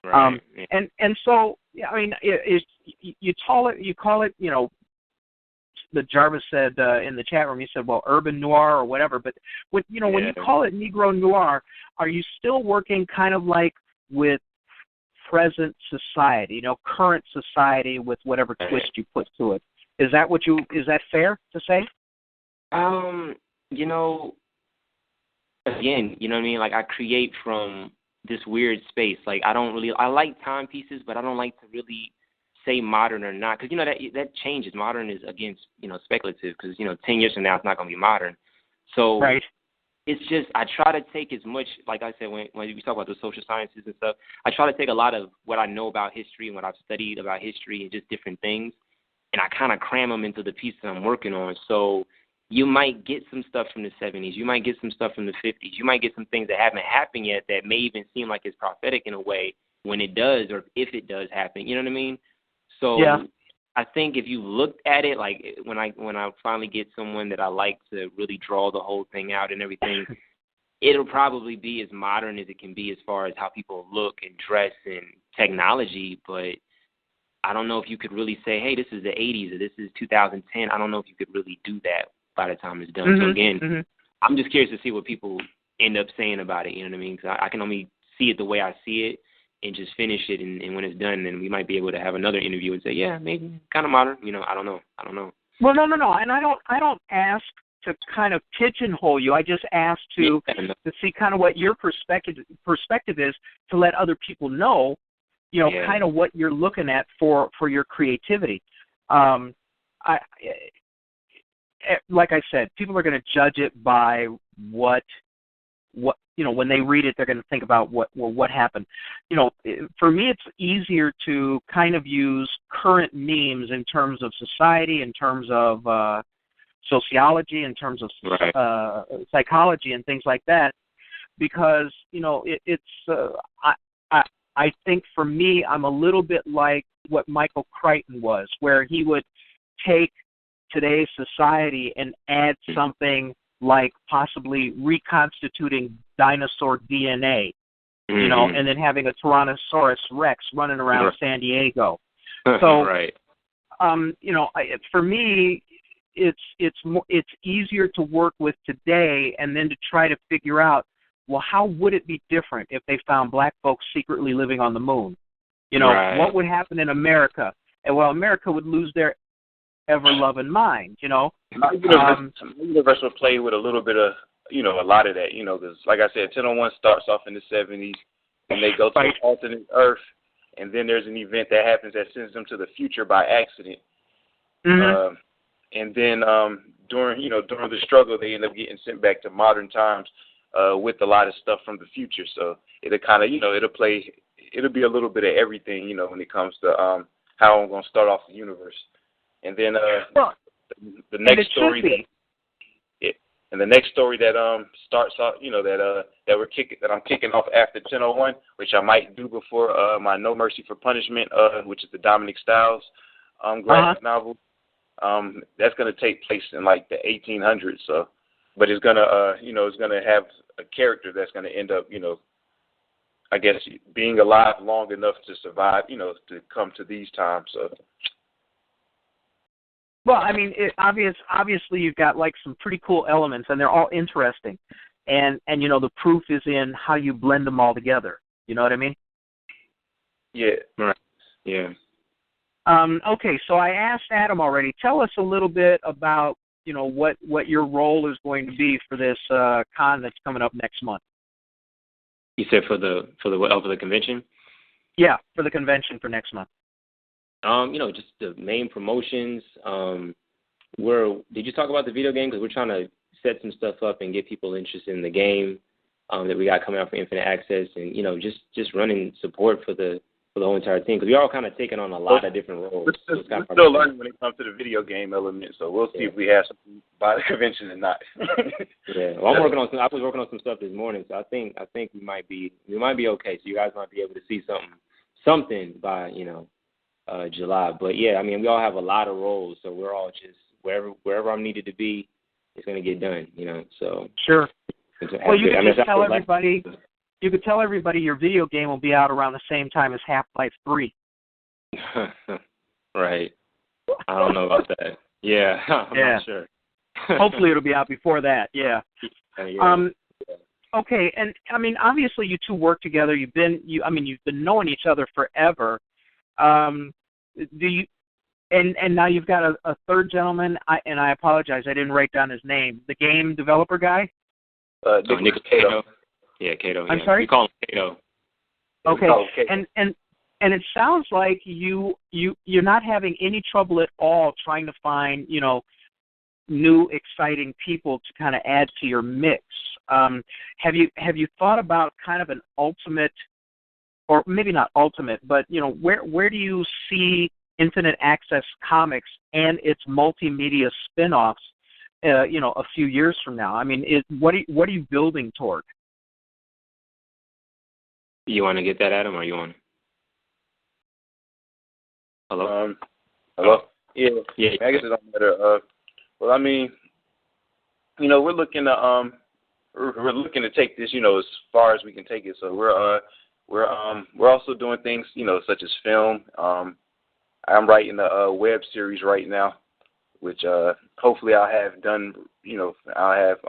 Right. And so I mean, you call it the Jarvis said in the chat room, he said, well, urban noir or whatever. But when you call it Negro noir, are you still working kind of like with present society, current society with whatever twist you put to it? Is that fair to say? Again, you know what I mean? Like I create from this weird space. Like I like timepieces, but I don't like to really say modern or not, because that changes. Modern is against speculative, because 10 years from now it's not going to be modern. So it's just I try to take as much, like I said when we talk about the social sciences and stuff, I try to take a lot of what I know about history and what I've studied about history and just different things, and I kind of cram them into the piece that I'm working on. So you might get some stuff from the 70s, you might get some stuff from the 50s, you might get some things that haven't happened yet that may even seem like it's prophetic in a way when it does, or if it does happen. You know what I mean? So I think if you looked at it, like when I finally get someone that I like to really draw the whole thing out and everything, it'll probably be as modern as it can be as far as how people look and dress and technology. But I don't know if you could really say, hey, this is the 80s or this is 2010. I don't know if you could really do that by the time it's done. So again, I'm just curious to see what people end up saying about it. You know what I mean? Because I can only see it the way I see it. and just finish it, and when it's done, then we might be able to have another interview and say, yeah, maybe kind of modern. I don't know. Well, no, and I don't ask to kind of pigeonhole you. I just ask to see kind of what your perspective is, to let other people know, kind of what you're looking at for your creativity. Like I said, people are going to judge it by what when they read it, they're going to think about what happened. For me, it's easier to kind of use current memes in terms of society, in terms of sociology, in terms of psychology and things like that, because I think for me, I'm a little bit like what Michael Crichton was, where he would take today's society and add something like possibly reconstituting dinosaur DNA, and then having a Tyrannosaurus Rex running around San Diego. So, for me, it's easier to work with today, and then to try to figure out, well, how would it be different if they found black folks secretly living on the moon? What would happen in America? And America would lose their ever-loving mind, My universe would play with a little bit of, a lot of that, because, like I said, 1001 starts off in the 70s, and they go to an alternate Earth, and then there's an event that happens that sends them to the future by accident. Mm-hmm. And then during the struggle, they end up getting sent back to modern times with a lot of stuff from the future. So it'll kind of, it'll be a little bit of everything, when it comes to how I'm going to start off the universe. And then the next story that starts off, that I'm kicking off after 1001, which I might do before my No Mercy for Punishment, which is the Dominic Styles graphic novel. That's going to take place in like the 1800s. So, but it's gonna it's gonna have a character that's going to end up I guess being alive long enough to survive, to come to these times. So. Well, I mean, obviously you've got like some pretty cool elements, and they're all interesting, and the proof is in how you blend them all together. You know what I mean? Yeah. Right. Yeah. Okay, so I asked Adam already. Tell us a little bit about what your role is going to be for this con that's coming up next month. You said for the convention? Yeah, for the convention for next month. Just the main promotions. Did you talk about the video game? Because we're trying to set some stuff up and get people interested in the game that we got coming out for Infinite Access, and just running support for the whole entire thing. Because we all kind of taking on a lot of different roles. We're still learning when it comes to the video game element, so we'll see if we have something by the convention or not. Yeah, well, I was working on some stuff this morning, so I think we might be okay. So you guys might be able to see something by July. But yeah, I mean, we all have a lot of roles, so we're all just wherever I'm needed to be, it's going to get done, so. Sure. Well, you can just tell everybody, your video game will be out around the same time as Half-Life 3. Right. I don't know about that. Yeah, I'm not sure. Hopefully it'll be out before that, yeah. Okay, and I mean, obviously you two work together. You've been knowing each other forever. Do you? And now you've got a third gentleman. I apologize, I didn't write down his name. The game developer guy. Nick Cato. Yeah, Cato. I'm sorry. We call him Cato. Okay, and it sounds like you're not having any trouble at all trying to find new exciting people to kind of add to your mix. Have you thought about kind of an ultimate, or maybe not ultimate, but where do you see Infinite Access Comics and its multimedia spin-offs a few years from now? I mean, what are you building toward? You want to get that, Adam, or you want? Hello. Hello. Yeah. I guess it don't matter. Well, I mean, we're looking to take this, as far as we can take it. So we're also doing things, such as film. I'm writing a web series right now, which hopefully I'll have done. I'll have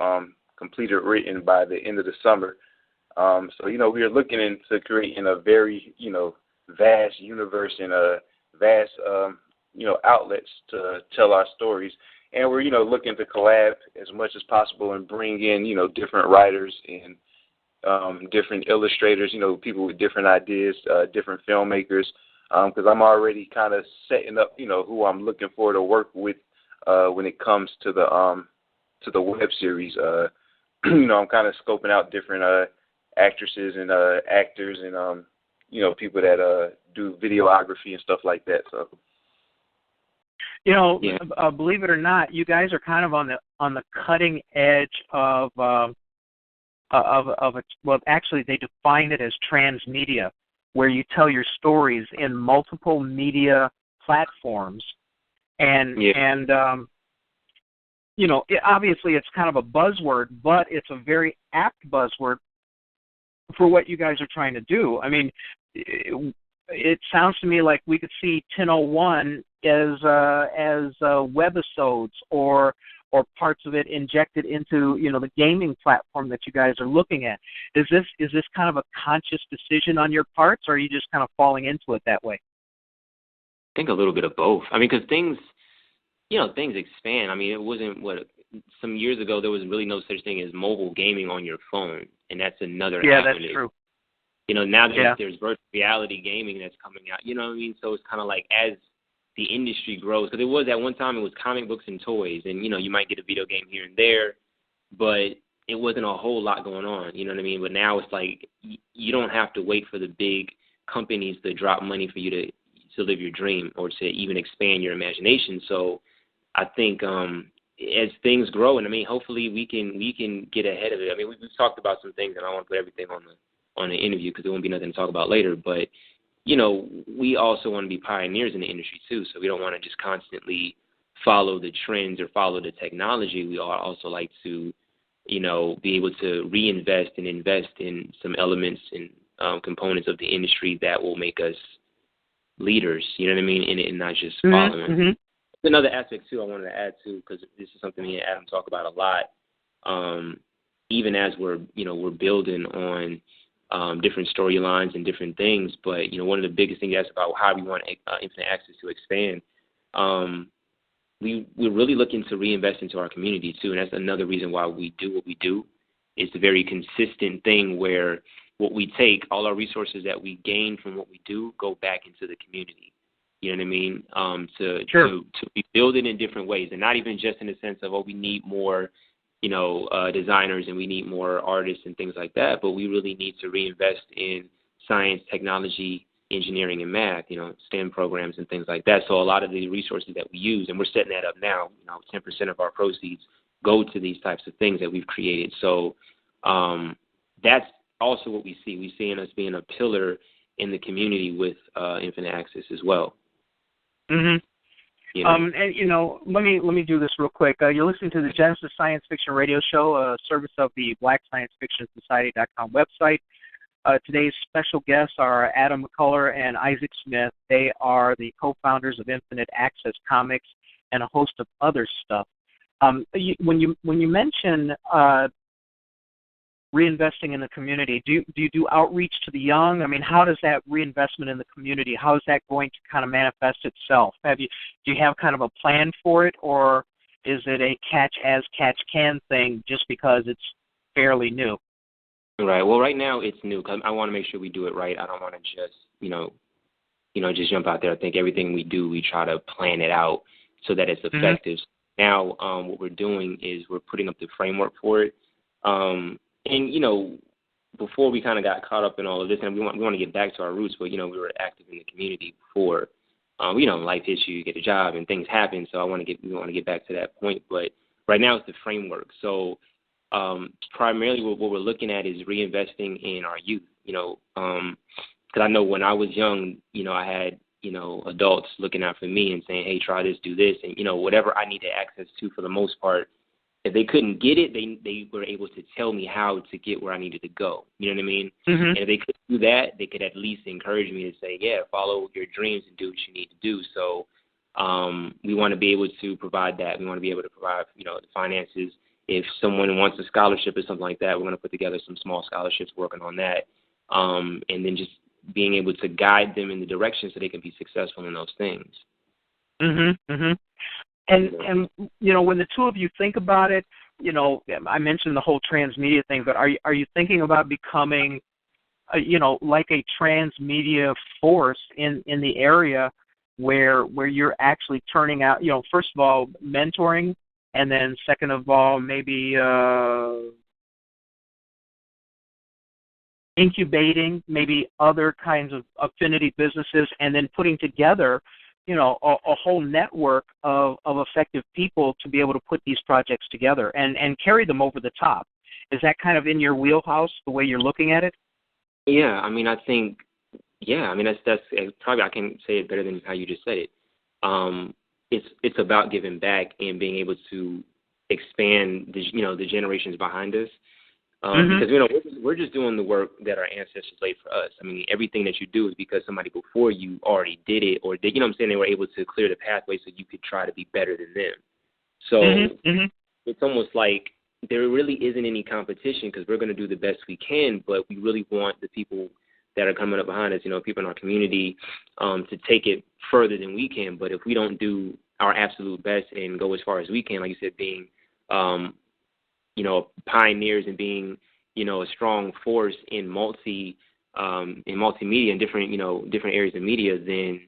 completed written by the end of the summer. So, we are looking into creating a very, vast universe and a vast, outlets to tell our stories. And we're, looking to collab as much as possible and bring in, different writers and different illustrators, people with different ideas, different filmmakers, because I'm already kind of setting up, who I'm looking for to work with when it comes to the web series. I'm kind of scoping out different actresses and actors and people that do videography and stuff like that. So, believe it or not, you guys are kind of on the cutting edge of actually they define it as transmedia, where you tell your stories in multiple media platforms, obviously it's kind of a buzzword, but it's a very apt buzzword for what you guys are trying to do. I mean, it sounds to me like we could see 1001 as webisodes or parts of it injected into the gaming platform that you guys are looking at. Is this kind of a conscious decision on your parts, or are you just kind of falling into it that way? I think a little bit of both. I mean, because things expand. I mean, it wasn't some years ago there was really no such thing as mobile gaming on your phone, and that's another avenue. That's true. Now there's virtual reality gaming that's coming out. You know what I mean? So it's kind of like as the industry grows, because it was at one time it was comic books and toys, and you might get a video game here and there, but it wasn't a whole lot going on. You know what I mean? But now it's like you don't have to wait for the big companies to drop money for you to live your dream or to even expand your imagination. So I think as things grow, and I mean, hopefully we can get ahead of it. I mean, we've talked about some things, and I don't want to put everything on the interview because there won't be nothing to talk about later. But we also want to be pioneers in the industry too. So we don't want to just constantly follow the trends or follow the technology. We also like to, be able to reinvest and invest in some elements and components of the industry that will make us leaders. You know what I mean? And not just following. Mm-hmm. Another aspect too I wanted to add too, because this is something me and Adam talk about a lot. Even as we're building on different storylines and different things, but one of the biggest things that's about how we want Infinite Access to expand. We're really looking to reinvest into our community too, and that's another reason why we do what we do. It's a very consistent thing where what we take, all our resources that we gain from what we do, go back into the community. You know what I mean? To build it in different ways, and not even just in the sense of we need more, designers and we need more artists and things like that, but we really need to reinvest in science, technology, engineering, and math. STEM programs and things like that. So a lot of the resources that we use, and we're setting that up now. 10% of our proceeds go to these types of things that we've created. So that's also what we see. We see us being a pillar in the community with Infinite Access as well. Mm-hmm. Let me do this real quick. You're listening to the Genesis Science Fiction Radio Show, a service of the BlackScienceFictionSociety.com website. Today's special guests are Adam Mccullar and Isaac Smith. They are the co-founders of Infinite Access Comics and a host of other stuff. When you mention reinvesting in the community, do you do outreach to the young? I mean, how does that reinvestment in the community, how is that going to kind of manifest itself? Do you have kind of a plan for it, or is it a catch-as-catch-can thing just because it's fairly new? Right. Well, right now it's new because I want to make sure we do it right. I don't want to just, just jump out there. I think everything we do, we try to plan it out so that it's effective. Mm-hmm. Now, what we're doing is we're putting up the framework for it. And, before we kind of got caught up in all of this, and we want to get back to our roots, but, we were active in the community before, life hits you, get a job, and things happen. So we want to get back to that point. But right now it's the framework. So primarily what we're looking at is reinvesting in our youth, because I know when I was young, I had, adults looking out for me and saying, hey, try this, do this. And, whatever I needed access to for the most part, if they couldn't get it, they were able to tell me how to get where I needed to go. You know what I mean? Mm-hmm. And if they couldn't do that, they could at least encourage me to say, yeah, follow your dreams and do what you need to do. So we want to be able to provide that. We want to be able to provide, the finances if someone wants a scholarship or something like that, we're going to put together some small scholarships working on that. And then just being able to guide them in the direction so they can be successful in those things. And when the two of you think about it, I mentioned the whole transmedia thing, but are you thinking about becoming, like a transmedia force in the area where you're actually turning out, first of all, mentoring, and then second of all, maybe incubating maybe other kinds of affinity businesses, and then putting together, a whole network of effective people to be able to put these projects together and carry them over the top. Is that kind of in your wheelhouse, the way you're looking at it? Yeah, I think that's probably, I can say it better than how you just said it. It's about giving back and being able to expand the generations behind us. Because we're just doing the work that our ancestors laid for us. Everything that you do is because somebody before you already did it, or they were able to clear the pathway so you could try to be better than them. So it's almost like there really isn't any competition, because we're going to do the best we can, but we really want the people that are coming up behind us, people in our community, to take it further than we can. But if we don't do our absolute best and go as far as we can, like you said, being pioneers and being, a strong force in multimedia and different areas of media, then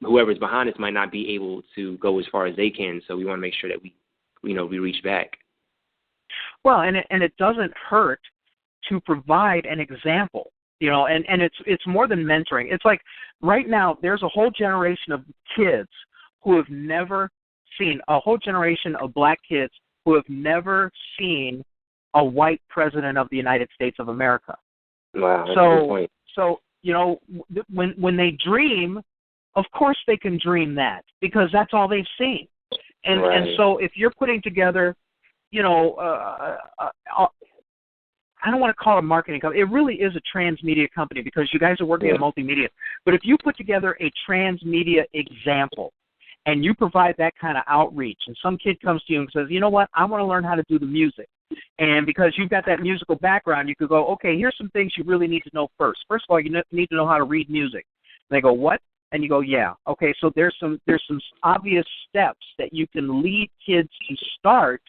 whoever's behind us might not be able to go as far as they can. So we want to make sure that we reach back. Well, and it doesn't hurt to provide an example, and it's more than mentoring. It's like right now there's a whole generation of kids who have never seen, a whole generation of black kids who have never seen a white president of the United States of America. Wow, that's a good point. So when they dream, of course they can dream that, because that's all they've seen. And so if you're putting together, I don't want to call it a marketing company. It really is a transmedia company, because you guys are working in multimedia. But if you put together a transmedia example, and you provide that kind of outreach, and some kid comes to you and says, you know what, I want to learn how to do the music. And because you've got that musical background, you could go, okay, here's some things you really need to know first. First of all, you need to know how to read music. And they go, what? And you go, yeah. Okay, so there's some obvious steps that you can lead kids to start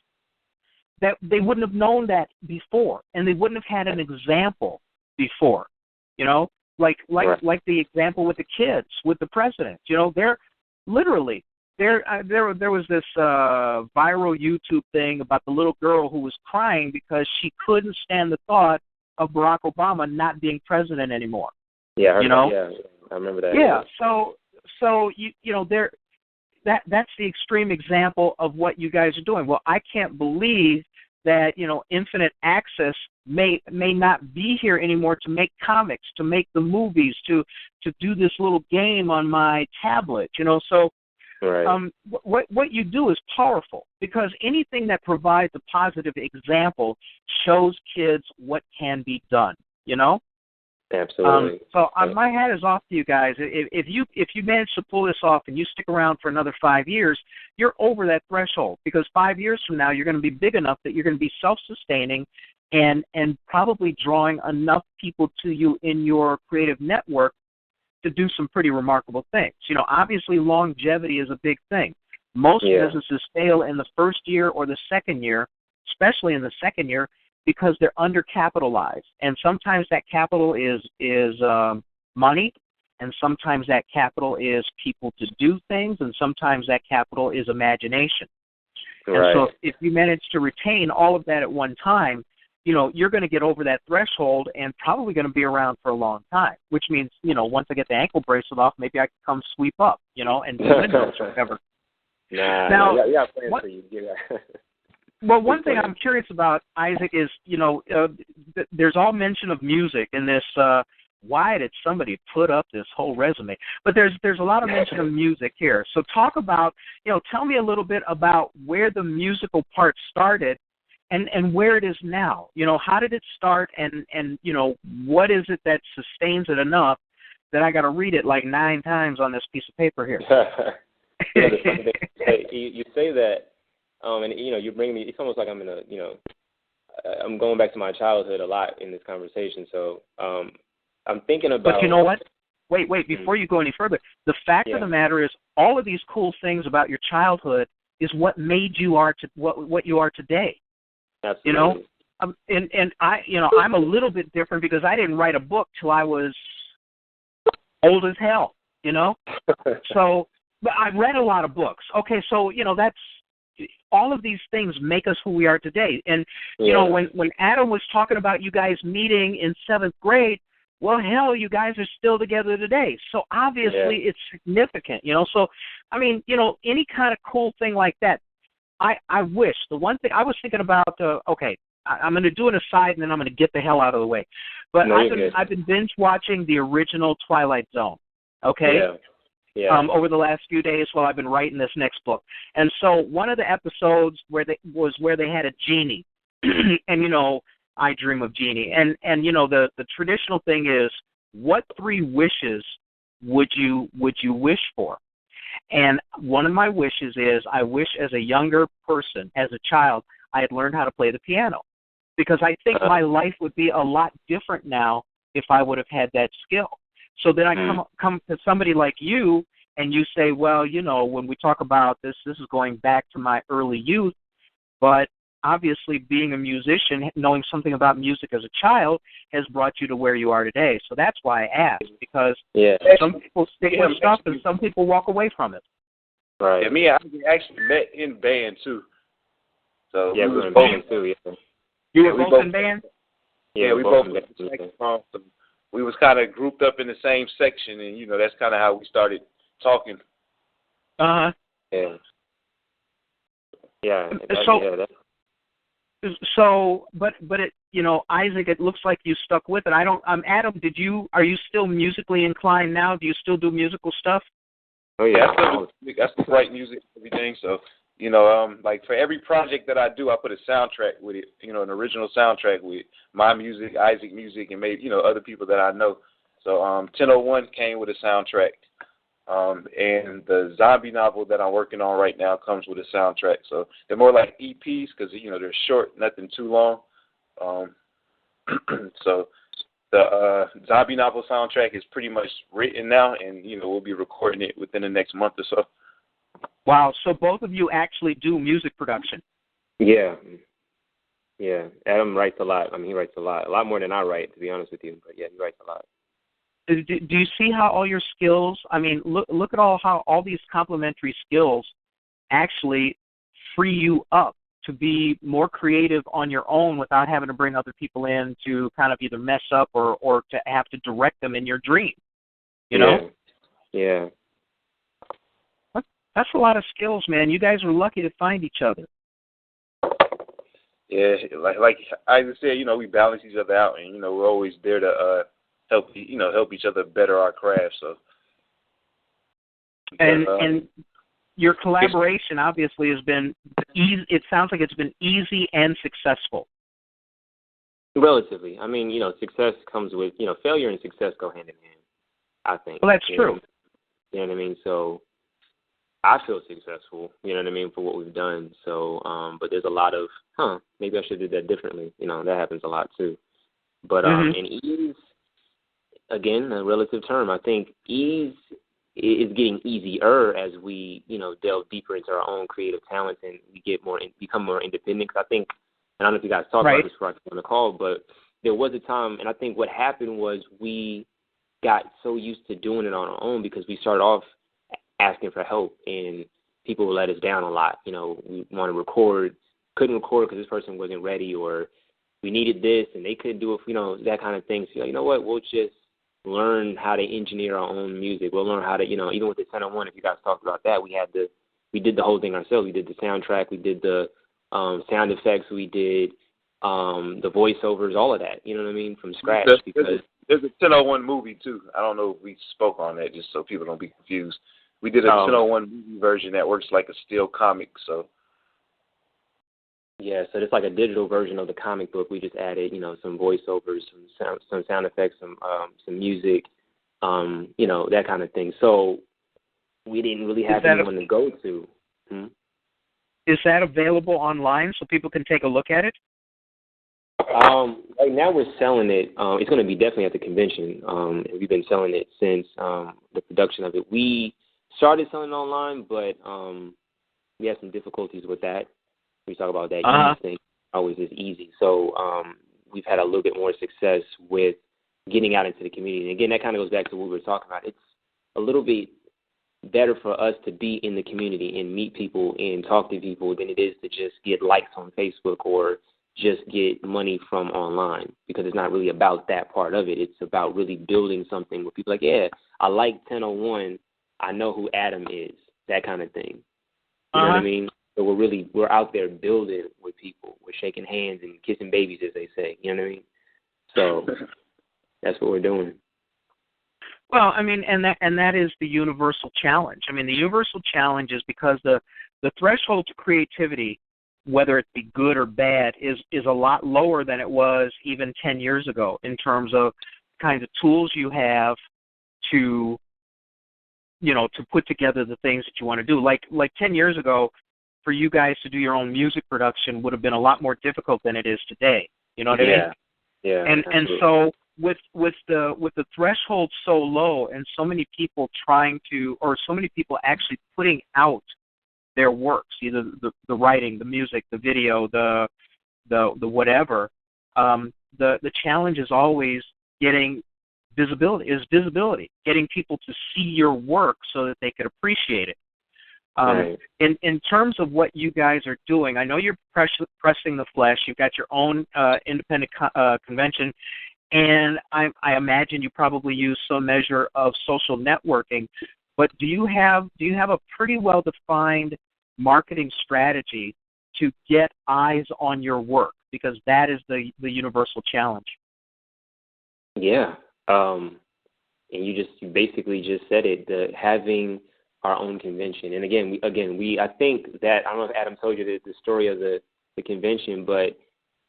that they wouldn't have known that before, and they wouldn't have had an example before. Like the example with the kids, with the president. They're literally, there was this viral YouTube thing about the little girl who was crying because she couldn't stand the thought of Barack Obama not being president anymore. Yeah, I remember that. Yeah, so that's the extreme example of what you guys are doing. Well, I can't believe that Infinite Access may not be here anymore to make comics, to make the movies, to do this little game on my tablet. So right. What you do is powerful, because anything that provides a positive example shows kids what can be done. Absolutely. So my hat is off to you guys. If you manage to pull this off and you stick around for another 5 years, you're over that threshold, because 5 years from now you're going to be big enough that you're going to be self-sustaining and probably drawing enough people to you in your creative network to do some pretty remarkable things. Obviously longevity is a big thing. Most businesses fail in the first year or the second year, especially in the second year, because they're undercapitalized. And sometimes that capital is money, and sometimes that capital is people to do things, and sometimes that capital is imagination. Right. And so if you manage to retain all of that at one time, you're going to get over that threshold and probably going to be around for a long time, which means, once I get the ankle bracelet off, maybe I can come sweep up, and do windows or whatever. Now, yeah, plans for you. Well, one thing I'm curious about, Isaac, is, there's all mention of music in this. Why did somebody put up this whole resume? But there's a lot of mention of music here. So talk about, tell me a little bit about where the musical part started and where it is now. How did it start, and what is it that sustains it enough that I got to read it like 9 times on this piece of paper here? You say that, And you bring me. It's almost like I'm in a, I'm going back to my childhood a lot in this conversation. So I'm thinking about. But you know what? Wait, before you go any further, the fact of the matter is all of these cool things about your childhood is what made you what you are today. Absolutely. And I, I'm a little bit different because I didn't write a book till I was old as hell, So, but I read a lot of books. Okay, so, that's, all of these things make us who we are today. And, when Adam was talking about you guys meeting in 7th grade, well, hell, you guys are still together today. So obviously it's significant, So, I mean, any kind of cool thing like that, I wish. The one thing I was thinking about, I'm going to do an aside and then I'm going to get the hell out of the way. But I've been binge watching the original Twilight Zone, okay? Yeah. Over the last few days while I've been writing this next book. And so one of the episodes where they had a genie, and I dream of genie. And the traditional thing is, what 3 wishes would you wish for? And one of my wishes is I wish as a younger person, as a child, I had learned how to play the piano. Because I think my life would be a lot different now if I would have had that skill. So then I come to somebody like you, and you say, well, when we talk about this is going back to my early youth, but obviously being a musician, knowing something about music as a child, has brought you to where you are today. So that's why I asked, because some people stick with stuff and some people walk away from it. Right. Yeah, me and I actually met in band, too. So we were in band, too, You were both in band? Yeah, we both went to saxophone. So we was kind of grouped up in the same section, and, that's kind of how we started talking. Uh-huh. Yeah. Yeah. But Isaac, it looks like you stuck with it. Adam, are you still musically inclined now? Do you still do musical stuff? Oh yeah, I still write music and everything. So, like for every project that I do, I put a soundtrack with it, an original soundtrack with my music, Isaac music, and maybe, other people that I know. So 1001 came with a soundtrack. And the zombie novel that I'm working on right now comes with a soundtrack. So they're more like EPs because, they're short, nothing too long. So the zombie novel soundtrack is pretty much written now, and, we'll be recording it within the next month or so. Wow. So both of you actually do music production? Yeah. Yeah. Adam writes a lot. I mean, he writes a lot more than I write, to be honest with you. But, yeah, he writes a lot. Do you see how all your skills, I mean, look at how all these complementary skills actually free you up to be more creative on your own without having to bring other people in to kind of either mess up or to have to direct them in your dream, know? Yeah. That's a lot of skills, man. You guys are lucky to find each other. Yeah, like I said, we balance each other out, and, we're always there to help each other better our craft. So, and your collaboration obviously has been easy. It sounds like it's been easy and successful. Relatively, I mean, success comes with failure and success go hand in hand. I think. Well, that's true. You know what I mean? So, I feel successful. You know what I mean, for what we've done. So, but there's a lot of maybe I should do that differently. That happens a lot too. But and ease. Again, a relative term. I think ease is getting easier as we, delve deeper into our own creative talents and we become more independent. Cause I think, and I don't know if you guys talked about this before I came on the call, but there was a time, and I think what happened was we got so used to doing it on our own because we started off asking for help and people would let us down a lot. We want to record, couldn't record because this person wasn't ready, or we needed this and they couldn't do it, that kind of thing. So, you know what, we'll just learn how to engineer our own music. We'll learn how to, even with the 1001, if you guys talked about that, we did the whole thing ourselves. We did the soundtrack, we did the sound effects, we did the voiceovers, all of that, you know what I mean, from scratch. Because there's a 1001 movie, too. I don't know if we spoke on that, just so people don't be confused. We did a 1001 movie version that works like a still comic, so. Yeah, so it's like a digital version of the comic book. We just added, some voiceovers, some sound effects, some music, that kind of thing. So we didn't really have anyone to go to. Is that available online so people can take a look at it? Right now we're selling it. It's going to be definitely at the convention. We've been selling it since the production of it. We started selling it online, but we had some difficulties with that. We talk about that ease thing. Always is easy. So we've had a little bit more success with getting out into the community. And again, that kind of goes back to what we were talking about. It's a little bit better for us to be in the community and meet people and talk to people than it is to just get likes on Facebook or just get money from online, because it's not really about that part of it. It's about really building something where people are like, yeah, I like 1001. I know who Adam is, that kind of thing. You know what I mean? So we're out there building with people. We're shaking hands and kissing babies, as they say. You know what I mean? So that's what we're doing. Well, I mean, and that is the universal challenge. I mean, the universal challenge is because the threshold to creativity, whether it be good or bad, is a lot lower than it was even 10 years ago in terms of kinds of tools you have to, to put together the things that you want to do. Like 10 years ago, for you guys to do your own music production would have been a lot more difficult than it is today. You know what I mean? Yeah. And so with the threshold so low and so many people so many people actually putting out their works, either the writing, the music, the video, the whatever, the challenge is always getting visibility, getting people to see your work so that they could appreciate it. Right. In terms of what you guys are doing, I know you're pressing the flesh. You've got your own independent convention, and I imagine you probably use some measure of social networking. But do you have a pretty well defined marketing strategy to get eyes on your work? Because that is the universal challenge. Yeah. And you basically just said it, having our own convention. And again, I think that, I don't know if Adam told you the story of the convention, but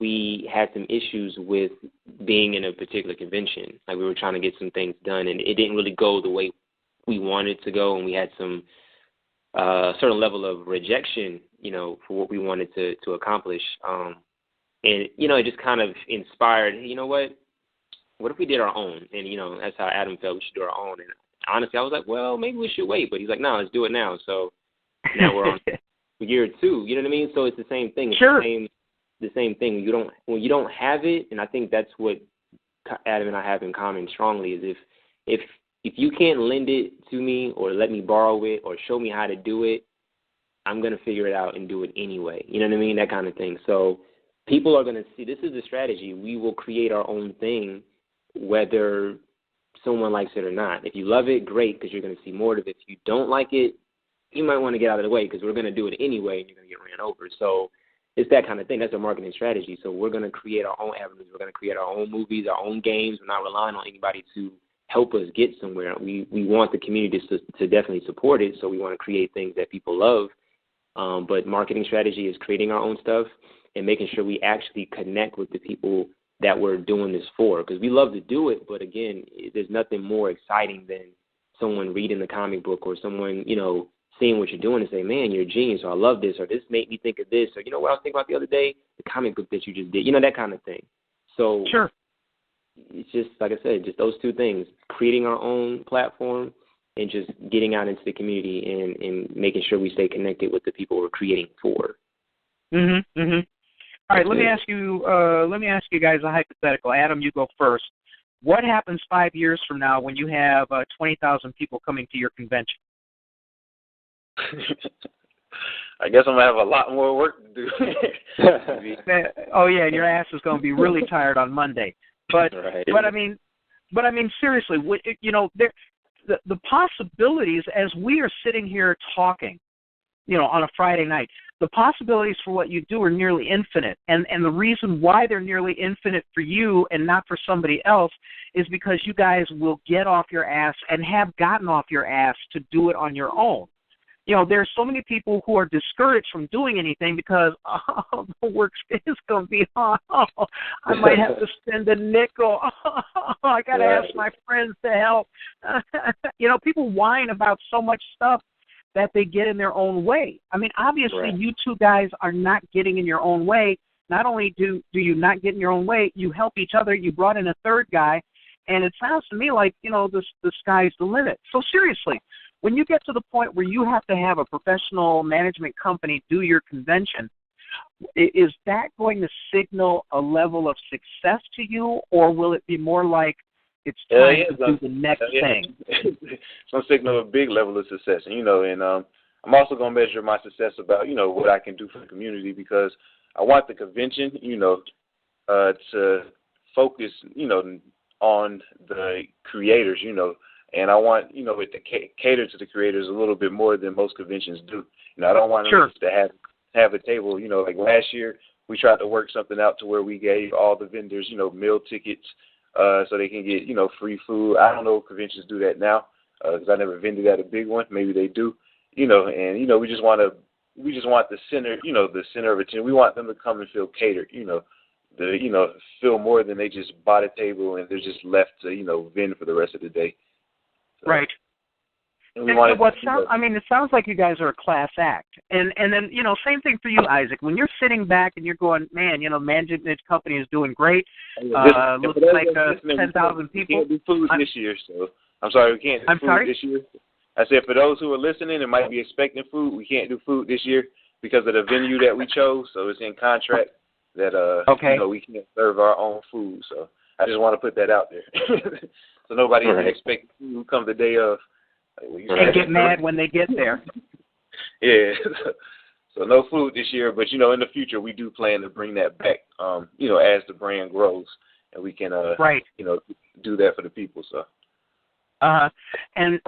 we had some issues with being in a particular convention. Like, we were trying to get some things done, and it didn't really go the way we wanted to go, and we had some certain level of rejection, for what we wanted to accomplish. And, it just kind of inspired, hey, you know what if we did our own? And, that's how Adam felt, we should do our own. And honestly, I was like, well, maybe we should wait. But he's like, no, let's do it now. So now we're on year 2. You know what I mean? So it's the same thing. It's sure. The same thing. When you don't have it, and I think that's what Adam and I have in common strongly, is if you can't lend it to me or let me borrow it or show me how to do it, I'm going to figure it out and do it anyway. You know what I mean? That kind of thing. So people are going to see, this is the strategy. We will create our own thing, whether someone likes it or not. If you love it, great, because you're going to see more of it. If you don't like it, you might want to get out of the way, because we're going to do it anyway and you're going to get ran over. So it's that kind of thing. That's a marketing strategy. So we're going to create our own avenues. We're going to create our own movies, our own games. We're not relying on anybody to help us get somewhere. We want the community to definitely support it, so we want to create things that people love. But marketing strategy is creating our own stuff and making sure we actually connect with the people that we're doing this for, because we love to do it, but again, there's nothing more exciting than someone reading the comic book or someone, seeing what you're doing and say, man, you're a genius, or I love this, or this made me think of this, or what I was thinking about the other day, the comic book that you just did, that kind of thing. So sure. It's just, like I said, just those two things, creating our own platform and just getting out into the community and making sure we stay connected with the people we're creating for. All right, let me ask you guys a hypothetical. Adam, you go first. What happens 5 years from now when you have 20,000 people coming to your convention? I guess I'm going to have a lot more work to do. Oh, yeah, and your ass is going to be really tired on Monday. But right. but I mean seriously, the possibilities as we are sitting here talking, on a Friday night, the possibilities for what you do are nearly infinite. And the reason why they're nearly infinite for you and not for somebody else is because you guys will get off your ass and have gotten off your ass to do it on your own. There's so many people who are discouraged from doing anything because, the work is going to be hard. I might have to spend a nickel. I got to ask my friends to help. People whine about so much stuff that they get in their own way. I mean, obviously, Right. you two guys are not getting in your own way. Not only do you not get in your own way, you help each other. You brought in a third guy, and it sounds to me like, the sky's the limit. So seriously, when you get to the point where you have to have a professional management company do your convention, is that going to signal a level of success to you, or will it be more like it's time to do the next thing? It's going to signal a big level of success. And I'm also going to measure my success about, what I can do for the community, because I want the convention, to focus, on the creators, and I want, it to cater to the creators a little bit more than most conventions do. I don't want them to have a table, like last year we tried to work something out to where we gave all the vendors, meal tickets so they can get, free food. I don't know if conventions do that now because I never vended at a big one. Maybe they do, and, we just want the center, the center of attention. We want them to come and feel catered, feel more than they just bought a table and they're just left to, vend for the rest of the day. So, right. And it sounds like you guys are a class act. And then, same thing for you, Isaac. When you're sitting back and you're going, man, management company is doing great. Looks like 10,000 people. We can't do food this year, so I'm sorry, we can't do food this year. I said for those who are listening and might be expecting food, we can't do food this year because of the venue that we chose. So it's in contract that we can't serve our own food. So I just want to put that out there, so nobody can expect food come the day of. And get mad when they get there. Yeah. So no food this year, but in the future we do plan to bring that back. As the brand grows, and we can do that for the people. So. And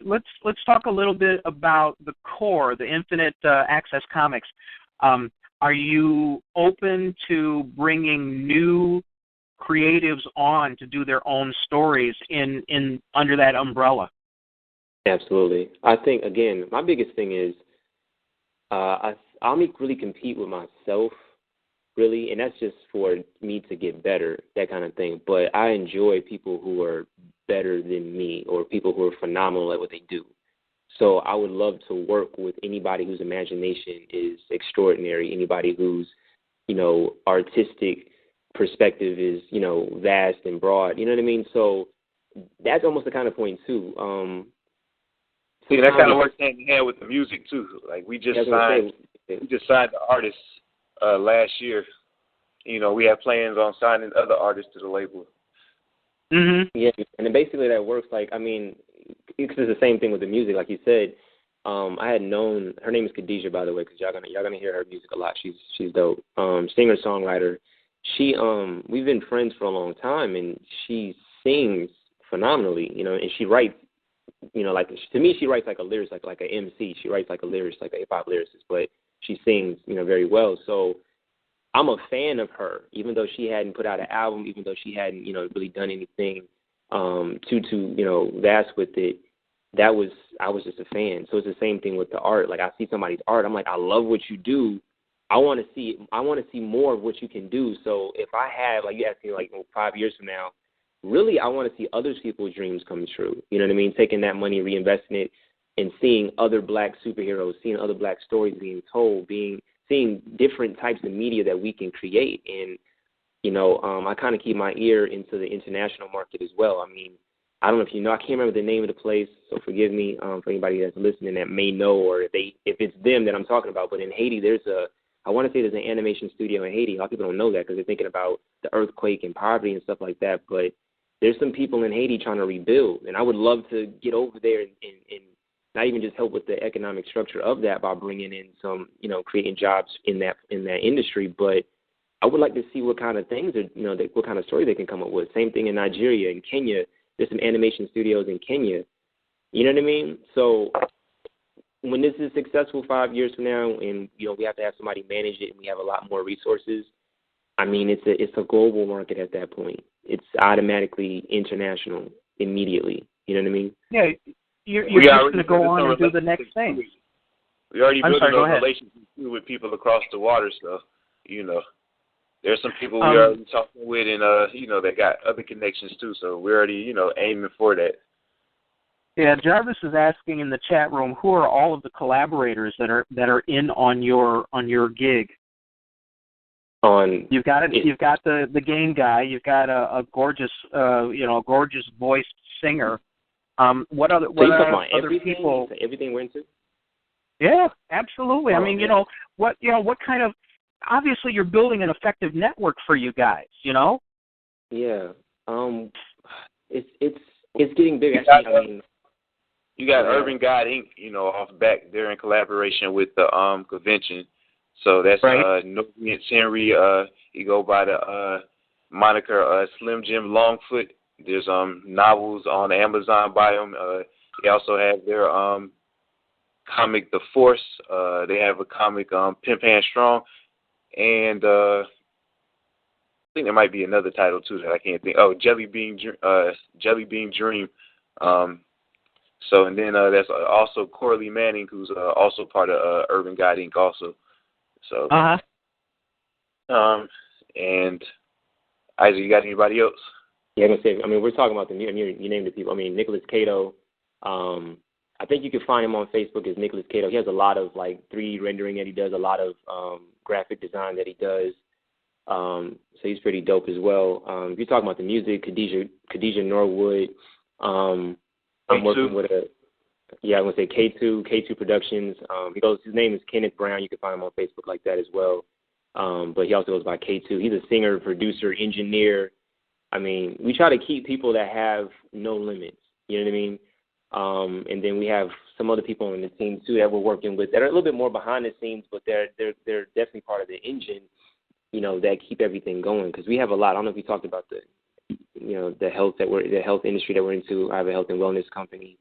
let's talk a little bit about the core, the Infinite Access Comics. Are you open to bringing new creatives on to do their own stories in under that umbrella? Absolutely. I think, again, my biggest thing is I'll really compete with myself, really, and that's just for me to get better, that kind of thing. But I enjoy people who are better than me or people who are phenomenal at what they do. So I would love to work with anybody whose imagination is extraordinary, anybody whose, artistic perspective is, vast and broad. You know what I mean? So that's almost the kind of point, too. That kind of works hand in hand with the music too. Like we just signed the artists last year. We have plans on signing other artists to the label. Mm-hmm. Yeah, and then basically that works. It's the same thing with the music, like you said. I had known her name is Khadijah, by the way, because y'all gonna hear her music a lot. She's dope. Singer songwriter. We've been friends for a long time, and she sings phenomenally. And she writes. To me, she writes like a lyricist, like an MC. She writes like a lyricist, like a hip-hop lyricist, but she sings, very well. So I'm a fan of her, even though she hadn't put out an album, even though she hadn't, really done anything too vast with it. I was just a fan. So it's the same thing with the art. Like I see somebody's art, I'm like, I love what you do. I want to see more of what you can do. So if I have, like you asked me, 5 years from now, really, I want to see other people's dreams come true. You know what I mean? Taking that money, reinvesting it, and seeing other black superheroes, seeing other black stories being told, seeing different types of media that we can create. And, I kind of keep my ear into the international market as well. I mean, I don't know if you know, I can't remember the name of the place, so forgive me for anybody that's listening that may know, or if it's them that I'm talking about. But in Haiti, I want to say there's an animation studio in Haiti. A lot of people don't know that because they're thinking about the earthquake and poverty and stuff like that. But there's some people in Haiti trying to rebuild, and I would love to get over there and not even just help with the economic structure of that by bringing in some, creating jobs in that industry. But I would like to see what kind of things, what kind of story they can come up with. Same thing in Nigeria and Kenya. There's some animation studios in Kenya. You know what I mean? So when this is successful 5 years from now, and we have to have somebody manage it, and we have a lot more resources. I mean, it's a global market at that point. It's automatically international immediately. You know what I mean? Yeah, you're just going to go on and do the next thing. We already built those relationships with people across the water, so there's some people we already talking with, and they got other connections too. So we're already aiming for that. Yeah, Jarvis is asking in the chat room, who are all of the collaborators that are in on your gig? You've got the game guy. You've got a gorgeous gorgeous voiced singer. What other people? Everything we're into. Yeah, absolutely. I mean, what kind of? Obviously, you're building an effective network for you guys. Yeah. It's getting big. Actually, I mean, you got Urban God Inc. Off back there in collaboration with the convention. So that's right. Noviance Henry. He go by the moniker Slim Jim Longfoot. There's novels on Amazon by him. They also have their comic The Force. They have a comic Pimp Hand Strong, and I think there might be another title too that I can't think. Oh, Jelly Bean Dream. So and then there's also Corley Manning, who's also part of Urban God Inc. also. So. And Isaac, you got anybody else? Yeah, I'm gonna say. I mean, we're talking about you named the people. I mean, Nicholas Cato. I think you can find him on Facebook as Nicholas Cato. He has a lot of 3D rendering that he does, a lot of graphic design that he does. So he's pretty dope as well. If you're talking about the music, Khadijah Norwood. I'm working with I'm gonna say K2 Productions. His name is Kenneth Brown. You can find him on Facebook like that as well. But he also goes by K2. He's a singer, producer, engineer. I mean, we try to keep people that have no limits. You know what I mean? And then we have some other people on the team too that we're working with that are a little bit more behind the scenes, but they're definitely part of the engine. That keep everything going, because we have a lot. I don't know if we talked about the health industry that we're into. I have a health and wellness company.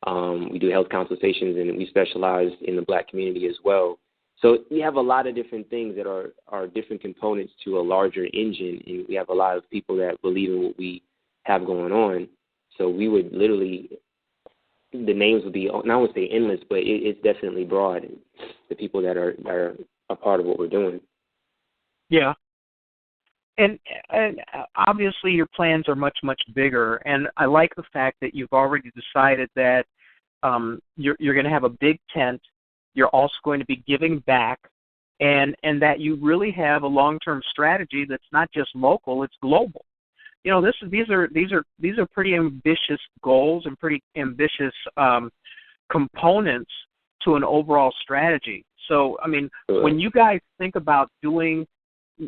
We do health consultations, and we specialize in the Black community as well. So we have a lot of different things that are different components to a larger engine, and we have a lot of people that believe in what we have going on. So we would literally, the names would be, and I would say endless, but it's definitely broad, the people that are a part of what we're doing. Yeah. And obviously your plans are much, much bigger, and I like the fact that you've already decided that you're going to have a big tent. You're also going to be giving back, and that you really have a long-term strategy that's not just local; it's global. These are pretty ambitious goals and pretty ambitious components to an overall strategy. So, I mean, when you guys think about doing,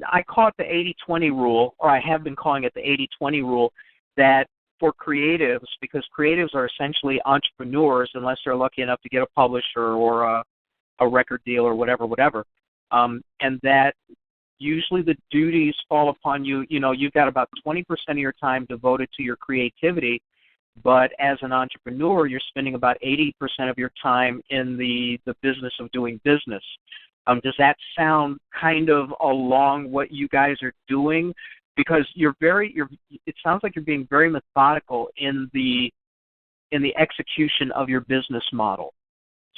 I call it the 80-20 rule, or I have been calling it the 80-20 rule, that for creatives, because creatives are essentially entrepreneurs unless they're lucky enough to get a publisher or a record deal or whatever, and that usually the duties fall upon you. You've got about 20% of your time devoted to your creativity, but as an entrepreneur, you're spending about 80% of your time in the business of doing business. Does that sound kind of along what you guys are doing? Because it sounds like you're being very methodical in the execution of your business model.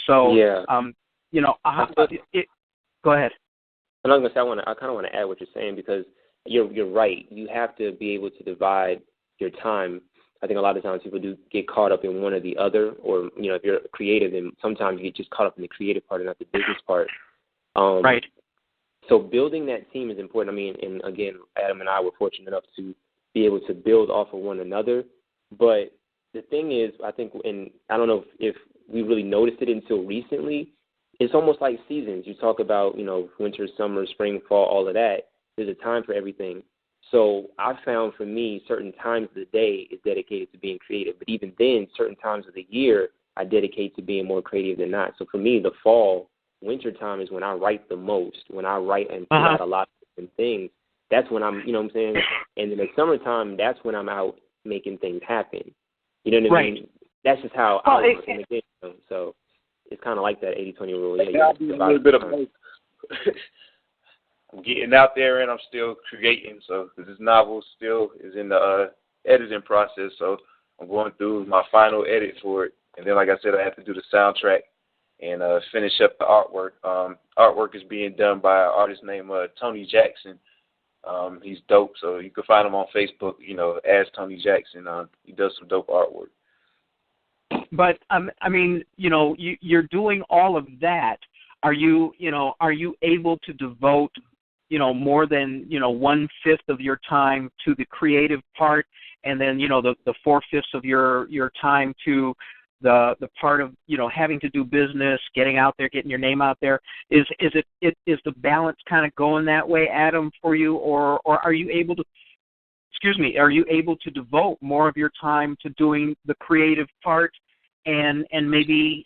So, yeah. Go ahead. And I was gonna say I kind of want to add what you're saying, because you're right. You have to be able to divide your time. I think a lot of times people do get caught up in one or the other, or if you're creative, then sometimes you get just caught up in the creative part and not the business part. Right. So building that team is important. I mean, and again, Adam and I were fortunate enough to be able to build off of one another. But the thing is, I think, and I don't know if we really noticed it until recently, it's almost like seasons. You talk about, winter, summer, spring, fall, all of that. There's a time for everything. So I found for me, certain times of the day is dedicated to being creative. But even then, certain times of the year, I dedicate to being more creative than not. So for me, the fall, winter time is when I write the most, when I write and put out a lot of different things. That's when I'm, what I'm saying? And in the summertime, that's when I'm out making things happen. You know what I mean? That's just how I work in the game. So it's kind of like that 80-20 rule. Yeah, a little bit of both. I'm getting out there and I'm still creating. So this novel still is in the editing process. So I'm going through my final edit for it. And then, like I said, I have to do the soundtrack and finish up the artwork. Artwork is being done by an artist named Tony Jackson. He's dope, so you can find him on Facebook, as Tony Jackson. He does some dope artwork. But I mean, you're doing all of that. Are you able to devote, more than 1/5 of your time to the creative part, and then the 4/5 of your time to the part of having to do business, getting out there, getting your name out there? Is the balance kind of going that way, Adam, for you, or are you able to? Excuse me. Are you able to devote more of your time to doing the creative part, and maybe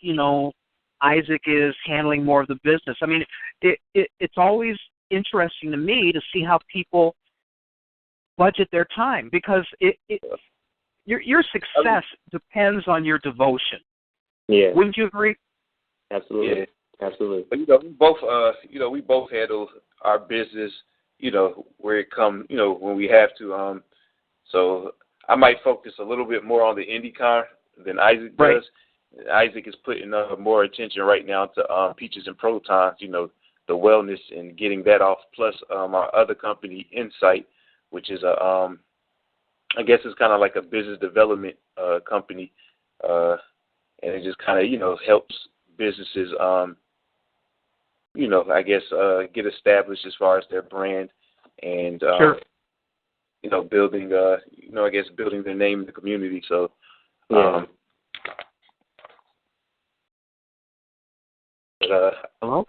Isaac is handling more of the business? I mean, it's always interesting to me to see how people budget their time, because your success depends on your devotion. Yeah. Wouldn't you agree? Absolutely. Yeah. Absolutely. But we both handle our business, where it comes, when we have to. So I might focus a little bit more on the Indycon than Isaac does. Right. Isaac is putting more attention right now to Peaches and Protons, the wellness and getting that off. Plus our other company, Insight, which is I guess it's kind of like a business development company, and it just kind of helps businesses I guess get established as far as their brand and Sure. building I guess building their name in the community. So Hello?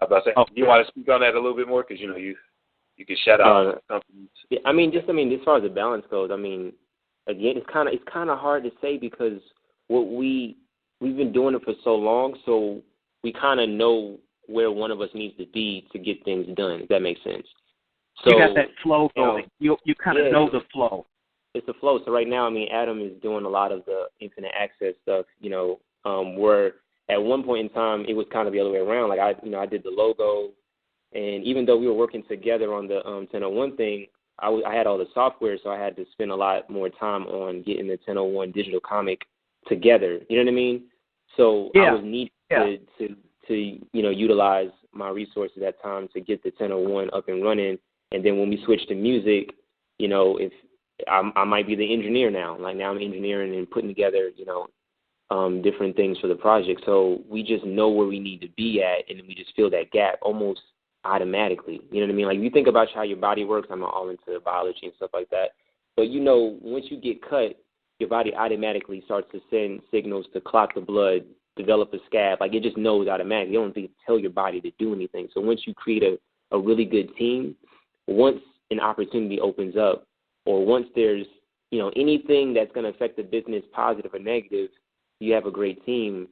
about that, you want to speak on that a little bit more, because you can shout out companies. Yeah, I mean, as far as the balance goes, I mean, again, it's kind of hard to say, because we've been doing it for so long, so we kind of know where one of us needs to be to get things done, if that makes sense. So You got that flow going. You kind of know the flow. It's a flow. So right now, I mean, Adam is doing a lot of the internet access stuff, where at one point in time it was kind of the other way around. Like I did the logo, and even though we were working together on the 1001 thing, I had all the software, so I had to spend a lot more time on getting the 1001 digital comic together. You know what I mean? So I was needing to utilize my resources at times to get the 1001 up and running. And then when we switched to music, if I might be the engineer now. Like now I'm engineering and putting together, different things for the project. So we just know where we need to be at, and we just fill that gap almost automatically. You know what I mean? Like, you think about how your body works. I'm all into biology and stuff like that. But, once you get cut, your body automatically starts to send signals to clot the blood, develop a scab. Like, it just knows automatically. You don't have to tell your body to do anything. So once you create a really good team, once an opportunity opens up, or once there's, anything that's going to affect the business, positive or negative, you have a great team.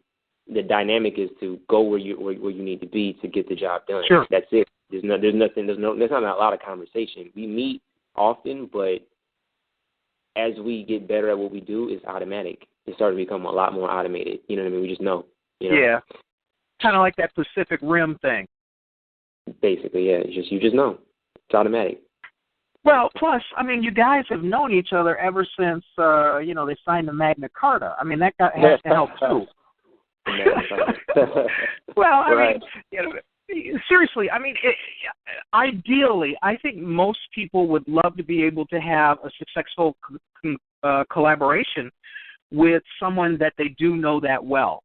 The dynamic is to go where you need to be to get the job done. Sure. That's it. There's not a lot of conversation. We meet often, but as we get better at what we do, it's automatic. It started to become a lot more automated. You know what I mean? We just know. Yeah. Kind of like that Pacific Rim thing. Basically, yeah. You just know. It's automatic. Well, plus, I mean, you guys have known each other ever since, they signed the Magna Carta. I mean, that has to help, too. Well, I mean, seriously, I mean, ideally, I think most people would love to be able to have a successful collaboration with someone that they do know that well.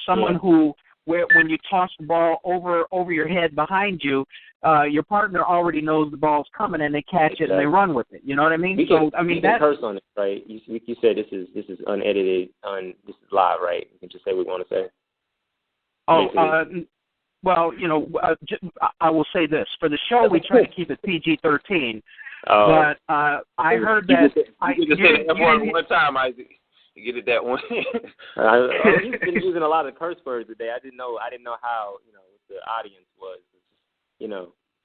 Someone who, when you toss the ball over your head behind you, your partner already knows the ball's coming, and they catch it and they run with it. You know what I mean? We can curse on it, right? You said this is unedited, this is live, right? You can just say what we want to say. Oh, well, I will say this. For the show, we try to keep it PG-13. But I heard that... You can say that one time, Isaac. You get it that one. He's been using a lot of curse words today. I didn't know how, the audience was.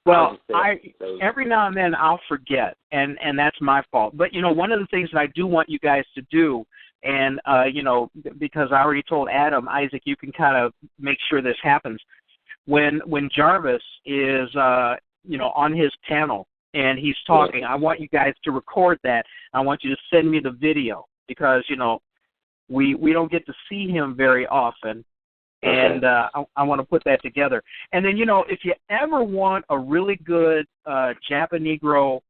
Well, every now and then I'll forget, and that's my fault. But, one of the things that I do want you guys to do, and, because I already told Adam, Isaac, you can kind of make sure this happens. When Jarvis is, on his panel and he's talking, I want you guys to record that. I want you to send me the video because, we don't get to see him very often. And I want to put that together. And then, if you ever want a really good Japanegro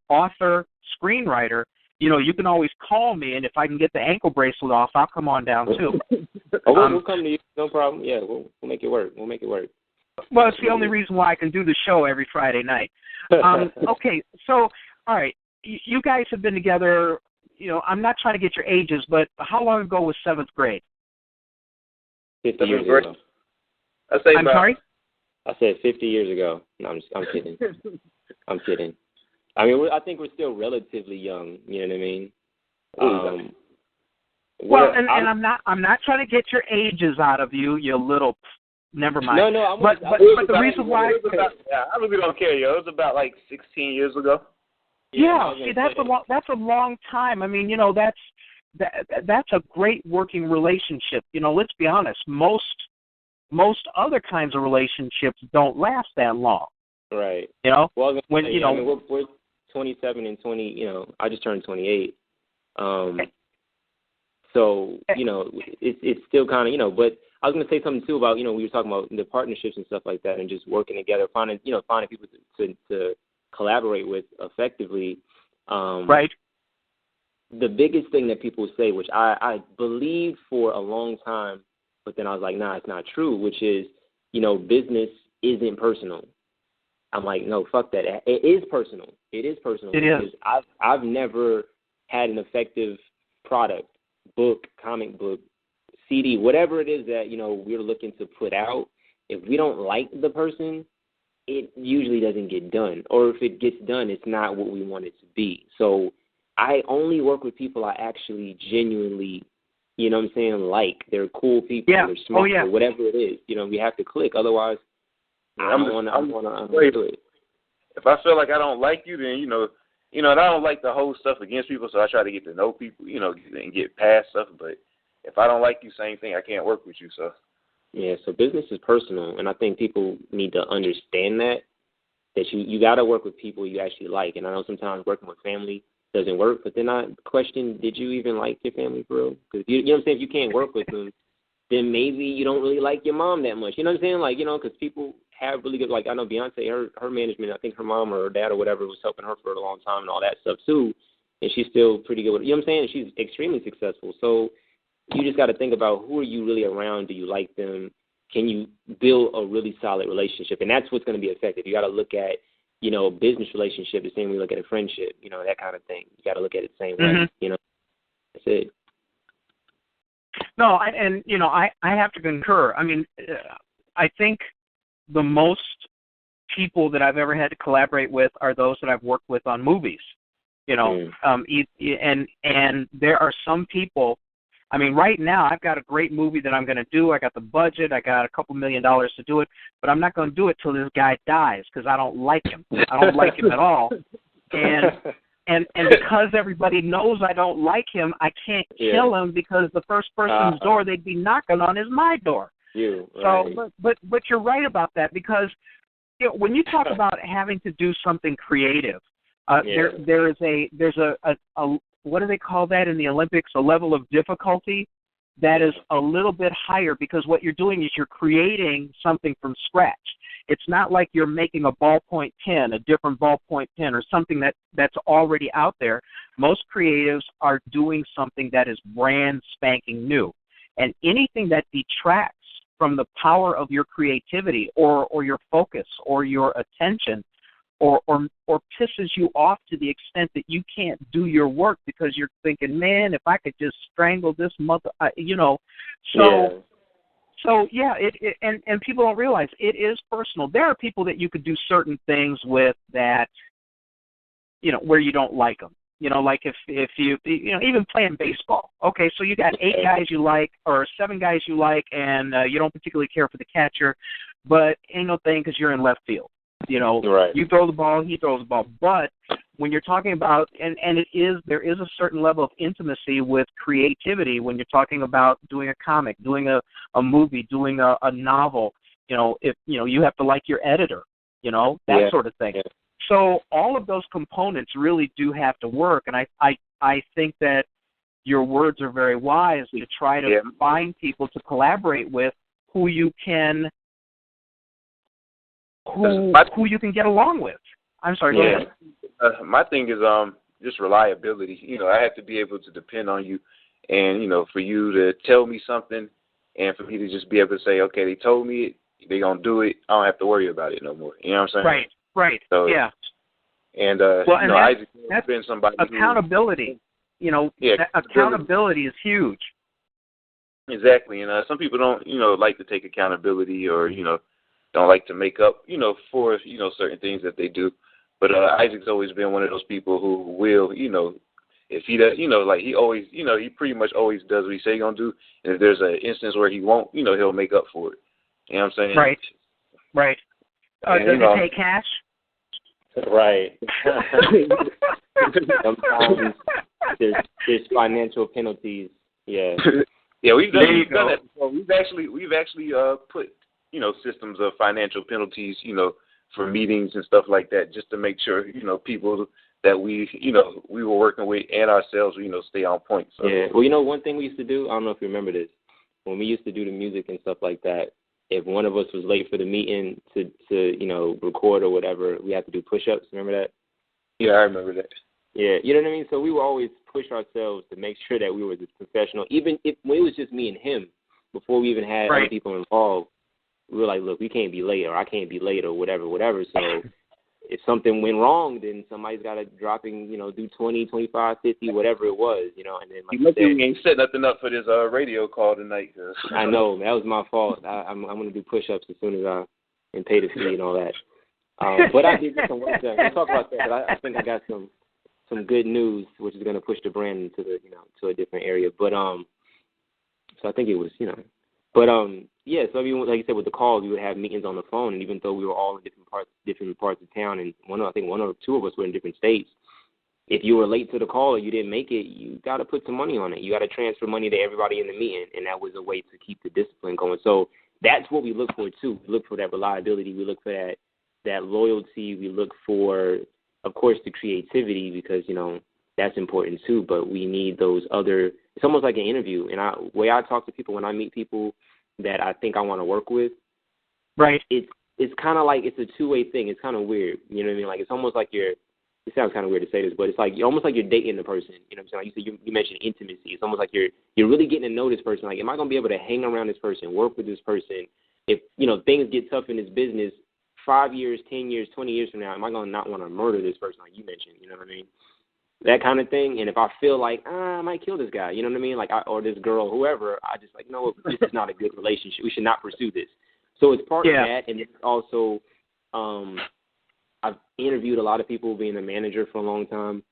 author, screenwriter, you can always call me, and if I can get the ankle bracelet off, I'll come on down too. We'll come to you. No problem. Yeah, we'll make it work. We'll make it work. Well, it's the only reason why I can do the show every Friday night. Okay, so, all right, you guys have been together, I'm not trying to get your ages, but how long ago was 7th grade? 50 years ago. I'm sorry? I said 50 years ago. No, I'm kidding. I'm kidding. I mean, I think we're still relatively young. You know what I mean? Well, and I'm not trying to get your ages out of you, you little. Never mind. No. But the reason why. I really don't care, yo. It was about like 16 years ago. Yeah, see, that's a long time. I mean, that's a great working relationship. Let's be honest. Most other kinds of relationships don't last that long. Right. Well, when I mean, we're 27 and 20. I just turned 28. So it's still kind of but I was going to say something too about we were talking about the partnerships and stuff like that, and just working together, finding people to collaborate with effectively. Right. The biggest thing that people say, which I believed for a long time, but then I was like, nah, it's not true, which is, business isn't personal. I'm like, no, fuck that. It is personal. It is personal. It is. I've never had an effective product, book, comic book, CD, whatever it is that, we're looking to put out. If we don't like the person, it usually doesn't get done. Or if it gets done, it's not what we want it to be. So I only work with people I actually genuinely, like. They're cool people. Yeah. They're smart. Yeah. Or whatever it is. We have to click. Otherwise, I don't want to do it. If I feel like I don't like you, then, and I don't like the whole stuff against people, so I try to get to know people, and get past stuff. But if I don't like you, same thing, I can't work with you, so. Yeah, so business is personal, and I think people need to understand that you got to work with people you actually like. And I know sometimes working with family doesn't work, but then I question, did you even like your family for real? Because, you know what I'm saying, if you can't work with them, then maybe you don't really like your mom that much. You know what I'm saying? Like, because people have really good, like, I know Beyonce, her management, I think her mom or her dad or whatever was helping her for a long time and all that stuff too, and she's still pretty good with it. You know what I'm saying? She's extremely successful. So you just got to think about, who are you really around? Do you like them? Can you build a really solid relationship? And that's what's going to be effective. You got to look at, a business relationship the same way you look at a friendship, that kind of thing. You got to look at it the same way, That's it. No, I have to concur. I mean, I think the most people that I've ever had to collaborate with are those that I've worked with on movies. And there are some people. I mean, right now I've got a great movie that I'm going to do. I got the budget. I got a couple $1 million to do it, but I'm not going to do it till this guy dies because I don't like him. I don't like him at all. And because everybody knows I don't like him, I can't kill him, because the first person's door they'd be knocking on is my door. Right. So, but you're right about that, because when you talk about having to do something creative, there's a what do they call that in the Olympics? A level of difficulty that is a little bit higher, because what you're doing is you're creating something from scratch. It's not like you're making a ballpoint pen, a different ballpoint pen, or something that's already out there. Most creatives are doing something that is brand spanking new. And anything that detracts from the power of your creativity or your focus or your attention or pisses you off to the extent that you can't do your work because you're thinking, man, if I could just strangle this mother, So and people don't realize it is personal. There are people that you could do certain things with that, where you don't like them. Like if you even playing baseball. Okay, so you got 8 guys you like, or 7 guys you like, and you don't particularly care for the catcher, but ain't no thing because you're in left field. Right. You throw the ball, he throws the ball. But when you're talking about, and there is a certain level of intimacy with creativity when you're talking about doing a comic, doing a movie, doing a novel. If you have to like your editor, that sort of thing. Yeah. So all of those components really do have to work, and I think that your words are very wise to try to find people to collaborate with who you can get along with. I'm sorry. My thing is, just reliability. You know, I have to be able to depend on you, and you know, for you to tell me something, and for me to just be able to say, okay, they told me it, they gonna do it. I don't have to worry about it no more. You know what I'm saying? Right. So, yeah. And well, you and know, Isaac has been somebody accountability. You know, accountability is huge. Exactly, and some people don't, you know, like to take accountability, or you know, don't like to make up, you know, for you know certain things that they do. But Isaac's always been one of those people who will, you know, if he does, you know, like he always, you know, he pretty much always does what he say he's gonna do. And if there's an instance where he won't, you know, he'll make up for it. You know what I'm saying? Right. Does he pay cash? Right. Sometimes there's financial penalties. Yeah. Yeah, we've done that before. We've actually put, you know, systems of financial penalties, you know, for meetings and stuff like that, just to make sure, you know, people that we, you know, we were working with and ourselves, you know, stay on point. So. Yeah. Well, you know, one thing we used to do, I don't know if you remember this, when we used to do the music and stuff like that, if one of us was late for the meeting to you know, record or whatever, we had to do push-ups. Remember that? Yeah, I remember that. Yeah, you know what I mean? So we would always push ourselves to make sure that we were this professional. Even if when it was just me and him, before we even had other people involved, we were like, look, we can't be late, or I can't be late, or whatever. So if something went wrong, then somebody's got to drop in, you know, do 20, 25, 50, whatever it was, you know. And then like you ain't set nothing up for this radio call tonight. I know, that was my fault. I'm going to do push-ups as soon as and pay the fee and all that. But I did get some work done. We'll talk about that. But I think I got some good news, which is going to push the brand into the, you know, to a different area. But so I think it was, you know, but yeah. So I mean, like you said, with the calls, we would have meetings on the phone, and even though we were all in different parts of town, and one or two of us were in different states, if you were late to the call or you didn't make it, you got to put some money on it. You got to transfer money to everybody in the meeting, and that was a way to keep the discipline going. So that's what we look for too. We look for that reliability. We look for that loyalty. We look for, of course, the creativity, because, you know, that's important too, but we need those other, it's almost like an interview. And the way I talk to people when I meet people that I think I want to work with, right? It's kind of like, it's a two-way thing. It's kind of weird. You know what I mean? Like, it's almost like it sounds kind of weird to say this, but it's like, you're almost like you're dating the person. You know what I'm saying? Like you mentioned intimacy. It's almost like you're really getting to know this person. Like, am I going to be able to hang around this person, work with this person? If, you know, things get tough in this business, 5 years, 10 years, 20 years from now, am I going to not want to murder this person like you mentioned? You know what I mean? That kind of thing. And if I feel like, I might kill this guy, you know what I mean? Like, or this girl, whoever, I just like, no, this is not a good relationship. We should not pursue this. So it's part of that. And it's also, I've interviewed a lot of people being a manager for a long time.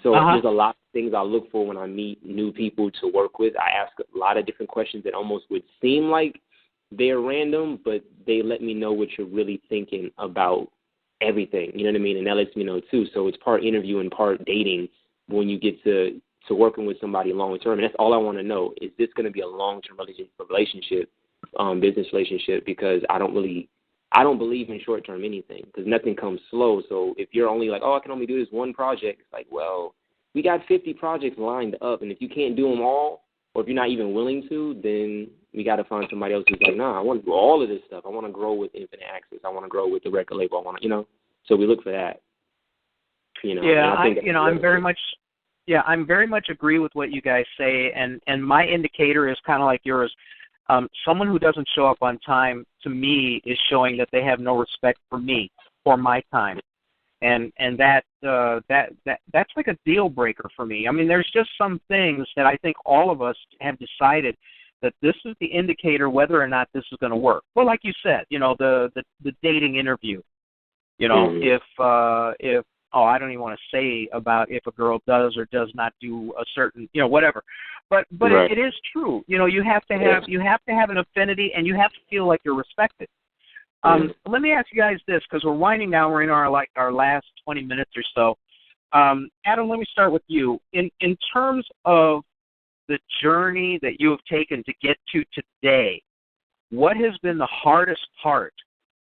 So there's a lot of things I look for when I meet new people to work with. I ask a lot of different questions that almost would seem like they're random, but they let me know what you're really thinking about everything. You know what I mean? And that lets me know too. So it's part interview and part dating when you get to working with somebody long term. And that's all I want to know. Is this going to be a long-term relationship, business relationship? Because I don't believe in short-term anything, because nothing comes slow. So if you're only like, I can only do this one project, it's like, well, we got 50 projects lined up, and if you can't do them all, or if you're not even willing to, then we got to find somebody else who's like, nah, I want to do all of this stuff. I want to grow with Infinite Access. I want to grow with the record label. I want to, you know. So we look for that. You know. Yeah, I'm very much agree with what you guys say, and my indicator is kind of like yours. Someone who doesn't show up on time, to me, is showing that they have no respect for me, for my time, and that's like a deal breaker for me. I mean, there's just some things that I think all of us have decided that this is the indicator whether or not this is going to work. Well, like you said, you know, the dating interview. You know, if I don't even want to say about if a girl does or does not do a certain, you know, whatever. But right. it is true. You know, you have to have an affinity, and you have to feel like you're respected. Let me ask you guys this, because we're winding down. We're in our last 20 minutes or so. Adam, let me start with you. In terms of the journey that you have taken to get to today, what has been the hardest part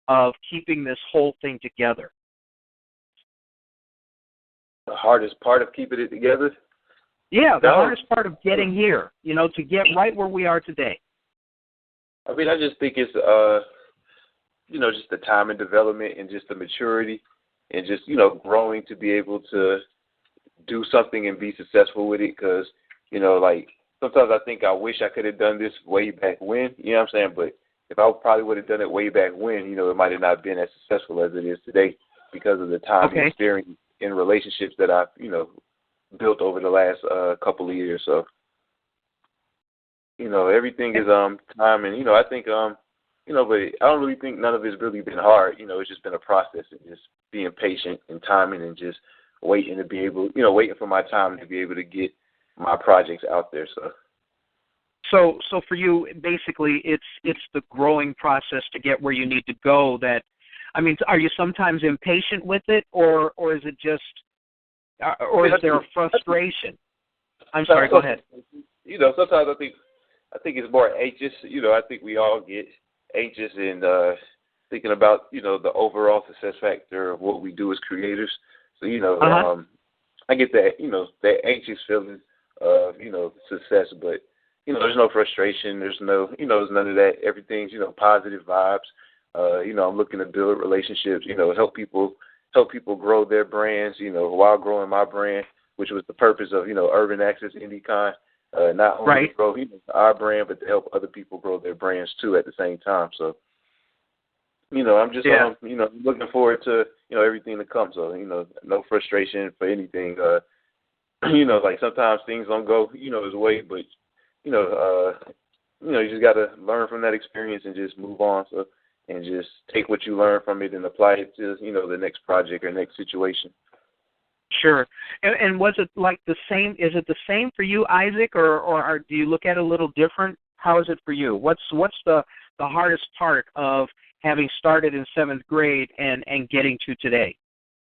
of keeping this whole thing together? The hardest part of keeping it together? Yeah, the hardest part of getting here, you know, to get right where we are today. I mean, I just think it's, you know, just the time and development and just the maturity and just, you know, growing to be able to do something and be successful with it. Because, like sometimes I think I wish I could have done this way back when, you know what I'm saying? But if I probably would have done it way back when, it might have not been as successful as it is today because of the time and experience in relationships that I've, built over the last couple of years. So, everything is time, and I think but I don't really think none of it's really been hard. It's just been a process and just being patient and timing and just waiting to be able, waiting for my time to be able to get my projects out there. So for you, basically, it's the growing process to get where you need to go. That, I mean, are you sometimes impatient with it, or is it just, or is there a frustration? I'm sorry. Go ahead. Sometimes I think it's more anxious. I think we all get anxious and thinking about the overall success factor of what we do as creators. So I get that that anxious feeling of success, but there's no frustration. There's no there's none of that. Everything's positive vibes. I'm looking to build relationships. Help people grow their brands. While growing my brand, which was the purpose of Urban Access Indycon. Not only to grow our brand, but to help other people grow their brands too at the same time. So, I'm just looking forward to everything to come. So, no frustration for anything. Like sometimes things don't go his way, but you just got to learn from that experience and just move on. So, and just take what you learn from it and apply it to the next project or next situation. Sure. And was it like the same? Is it the same for you, Isaac, or do you look at it a little different? How is it for you? What's the hardest part of having started in 7th grade and getting to today,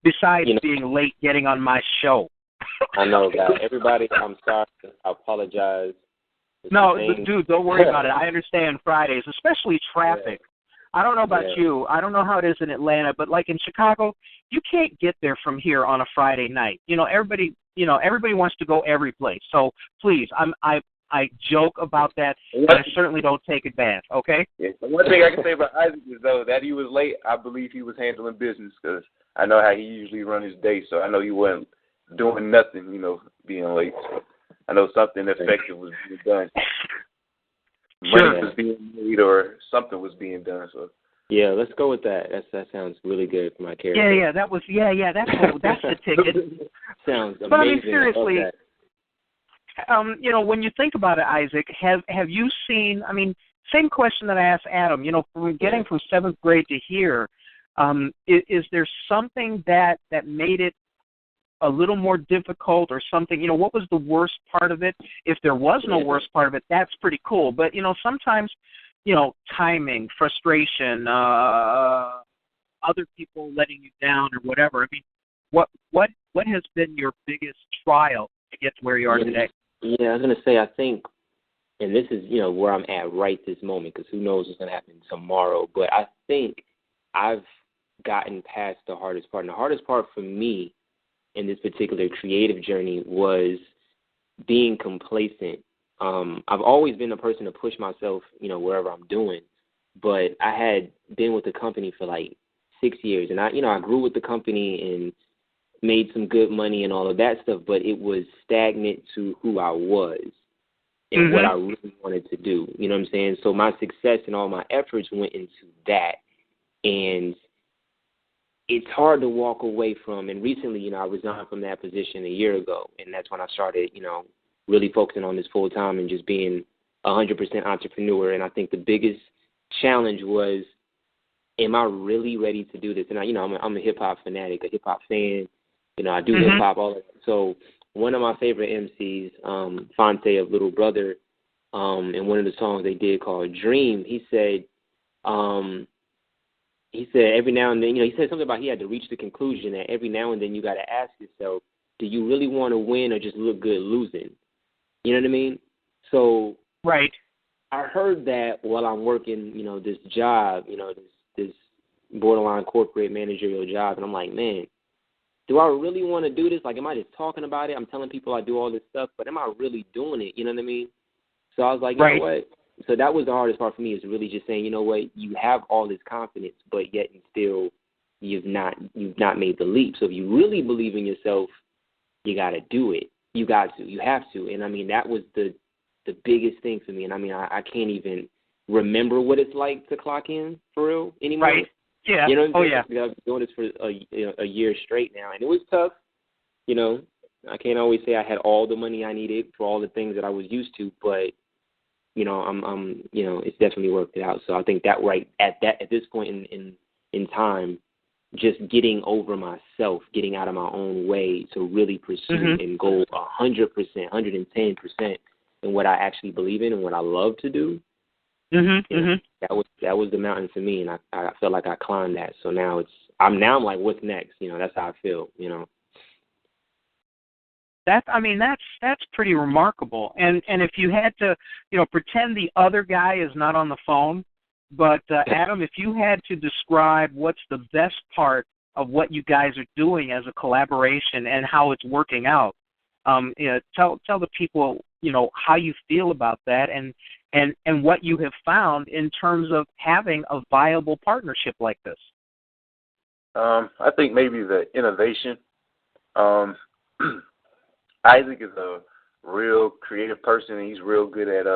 besides being late getting on my show? I know, guys. Everybody, I'm sorry. I apologize. No, dude, don't worry about it. I understand Fridays, especially traffic. Yeah. I don't know about you. I don't know how it is in Atlanta, but like in Chicago, you can't get there from here on a Friday night. Everybody wants to go every place. So please, I joke about that, but I certainly don't take advantage. Okay. Yeah. One thing I can say about Isaac is though that he was late. I believe he was handling business because I know how he usually run his day. So I know he wasn't doing nothing. Being late. So I know something effective was being done. Money was being made or something was being done. So yeah, let's go with that. That sounds really good for my character. Yeah, that's the ticket. Sounds amazing. But I mean, seriously, when you think about it, Isaac, have you seen? I mean, same question that I asked Adam. From getting from 7th grade to here, is there something that made it a little more difficult or something? What was the worst part of it? If there was no worst part of it, that's pretty cool. But, sometimes, timing, frustration, other people letting you down or whatever. I mean, what has been your biggest trial to get to where you are today? Yeah, I was going to say, I think, and this is, where I'm at right this moment, because who knows what's going to happen tomorrow. But I think I've gotten past the hardest part. And the hardest part for me in this particular creative journey was being complacent. I've always been a person to push myself, wherever I'm doing, but I had been with the company for like 6 years, and I grew with the company and made some good money and all of that stuff, but it was stagnant to who I was and what I really wanted to do. You know what I'm saying? So my success and all my efforts went into that, and it's hard to walk away from. And recently, I resigned from that position a year ago, and that's when I started, really focusing on this full time and just being 100% entrepreneur. And I think the biggest challenge was, am I really ready to do this? And I'm a hip hop fanatic, a hip hop fan. I do hip hop, all of that. So one of my favorite MCs, Fonte of Little Brother, in one of the songs they did called Dream, he said every now and then, he said something about he had to reach the conclusion that every now and then you got to ask yourself, do you really want to win or just look good losing? You know what I mean? So right. I heard that while I'm working, this job, this borderline corporate managerial job, and I'm like, man, do I really want to do this? Like, am I just talking about it? I'm telling people I do all this stuff, but am I really doing it? You know what I mean? So I was like, you know what? So that was the hardest part for me, is really just saying, you know what, you have all this confidence, but yet and still you've not made the leap. So if you really believe in yourself, you got to do it. You have to. And I mean, that was the biggest thing for me. And I mean, I can't even remember what it's like to clock in for real anymore. Right. Yeah. You know what I'm saying? Yeah. I've been doing this for a year straight now, and it was tough. You know, I can't always say I had all the money I needed for all the things that I was used to, but you know, I'm you know, it's definitely worked it out. So I think that right at this point in time, just getting over myself, getting out of my own way to really pursue and go 100%, 110% in what I actually believe in and what I love to do. That was the mountain for me, and I felt like I climbed that. So now I'm like, what's next? You know, that's how I feel. You know. That's pretty remarkable. And if you had to, you know, pretend the other guy is not on the phone, but Adam, if you had to describe what's the best part of what you guys are doing as a collaboration and how it's working out, you know, tell the people, you know, how you feel about that and what you have found in terms of having a viable partnership like this. I think maybe the innovation. Isaac is a real creative person, and he's real good at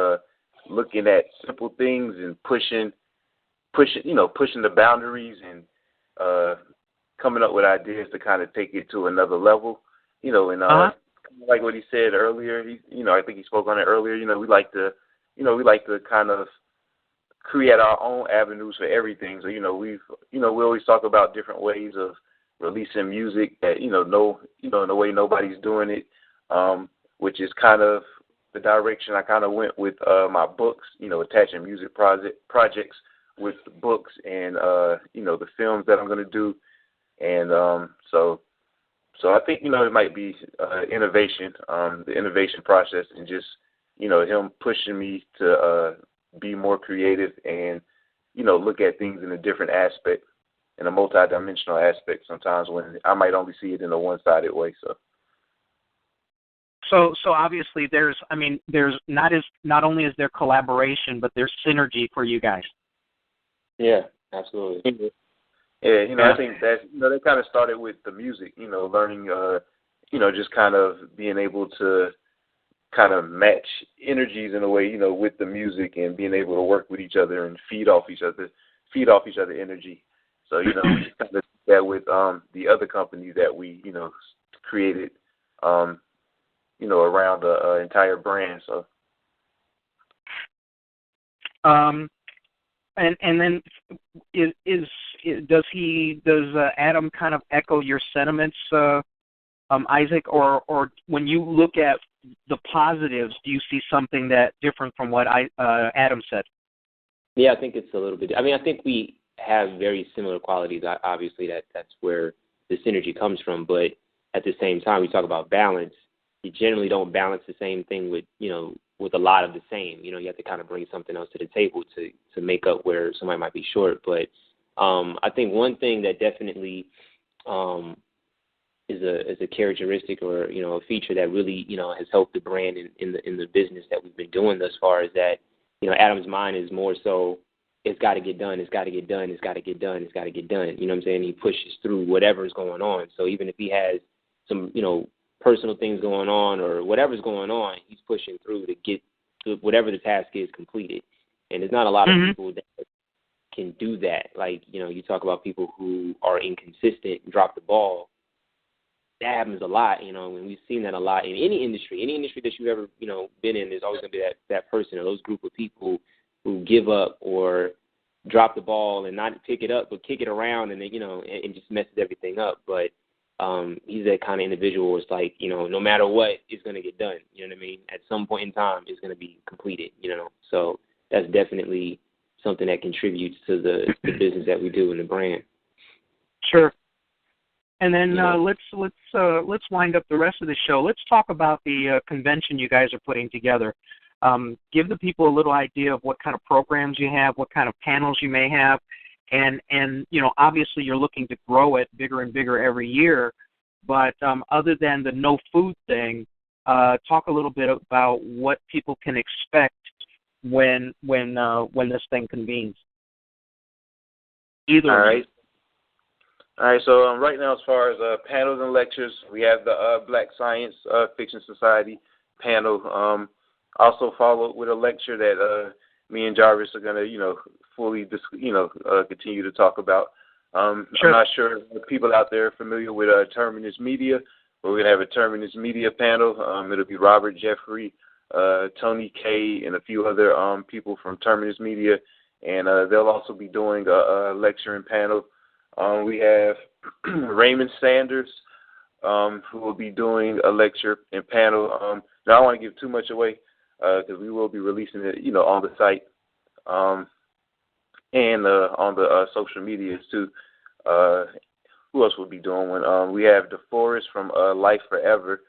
looking at simple things and pushing the boundaries and coming up with ideas to kind of take it to another level. You know, and like what he said earlier, I think he spoke on it earlier. You know, we like to kind of create our own avenues for everything. So, we always talk about different ways of releasing music that, in a way nobody's doing it, which is kind of the direction I kind of went with my books, attaching music projects with the books and, the films that I'm going to do. And so I think, it might be innovation, the innovation process, and just, him pushing me to be more creative and, look at things in a different aspect, in a multidimensional aspect sometimes when I might only see it in a one-sided way. So obviously there's not only is there collaboration, but there's synergy for you guys. Yeah, absolutely. Yeah, I think that, they kind of started with the music, learning, just kind of being able to kind of match energies in a way, with the music and being able to work with each other and feed off each other energy. So, we kind of did that with the other companies that we, created, around the entire brand. So. And then does Adam kind of echo your sentiments, Isaac, or when you look at the positives, do you see something that different from what Adam said? Yeah, I think it's a little bit. I think we have very similar qualities. Obviously, that's where the synergy comes from. But at the same time, we talk about balance. You generally don't balance the same thing with a lot of the same. You have to kind of bring something else to the table to make up where somebody might be short. But I think one thing that definitely is a characteristic or a feature that really has helped the brand in the business that we've been doing thus far is that Adam's mind is more so it's got to get done, it's got to get done, it's got to get done, it's got to get done. You know what I'm saying? He pushes through whatever's going on. So even if he has some personal things going on or whatever's going on, he's pushing through to get to whatever the task is completed. And there's not a lot of people that can do that. Like, you talk about people who are inconsistent and drop the ball. That happens a lot, and we've seen that a lot in any industry that you've ever, been in. There's always going to be that person or those group of people who give up or drop the ball and not pick it up, but kick it around and then, and just messes everything up. But he's that kind of individual. It's like, no matter what, it's going to get done. You know what I mean? At some point in time, it's going to be completed, So that's definitely something that contributes to the business that we do in the brand. Sure. And then let's wind up the rest of the show. Let's talk about the convention you guys are putting together. Give the people a little idea of what kind of programs you have, what kind of panels you may have, and obviously you're looking to grow it bigger and bigger every year. But other than the no food thing, talk a little bit about what people can expect when this thing convenes. All right. All right, so right now, as far as panels and lectures, we have the Black Science Fiction Society panel. Also followed with a lecture that me and Jarvis are gonna, fully, continue to talk about. Sure. I'm not sure if people out there are familiar with Terminus Media, but we're gonna have a Terminus Media panel. It'll be Robert, Jeffrey, Tony K, and a few other people from Terminus Media, and they'll also be doing a lecturing panel. We have Raymond Sanders, who will be doing a lecture and panel. Now, I don't want to give too much away because we will be releasing it, on the site and on the social medias too. Who else will be doing one? We have DeForest from Life Forever.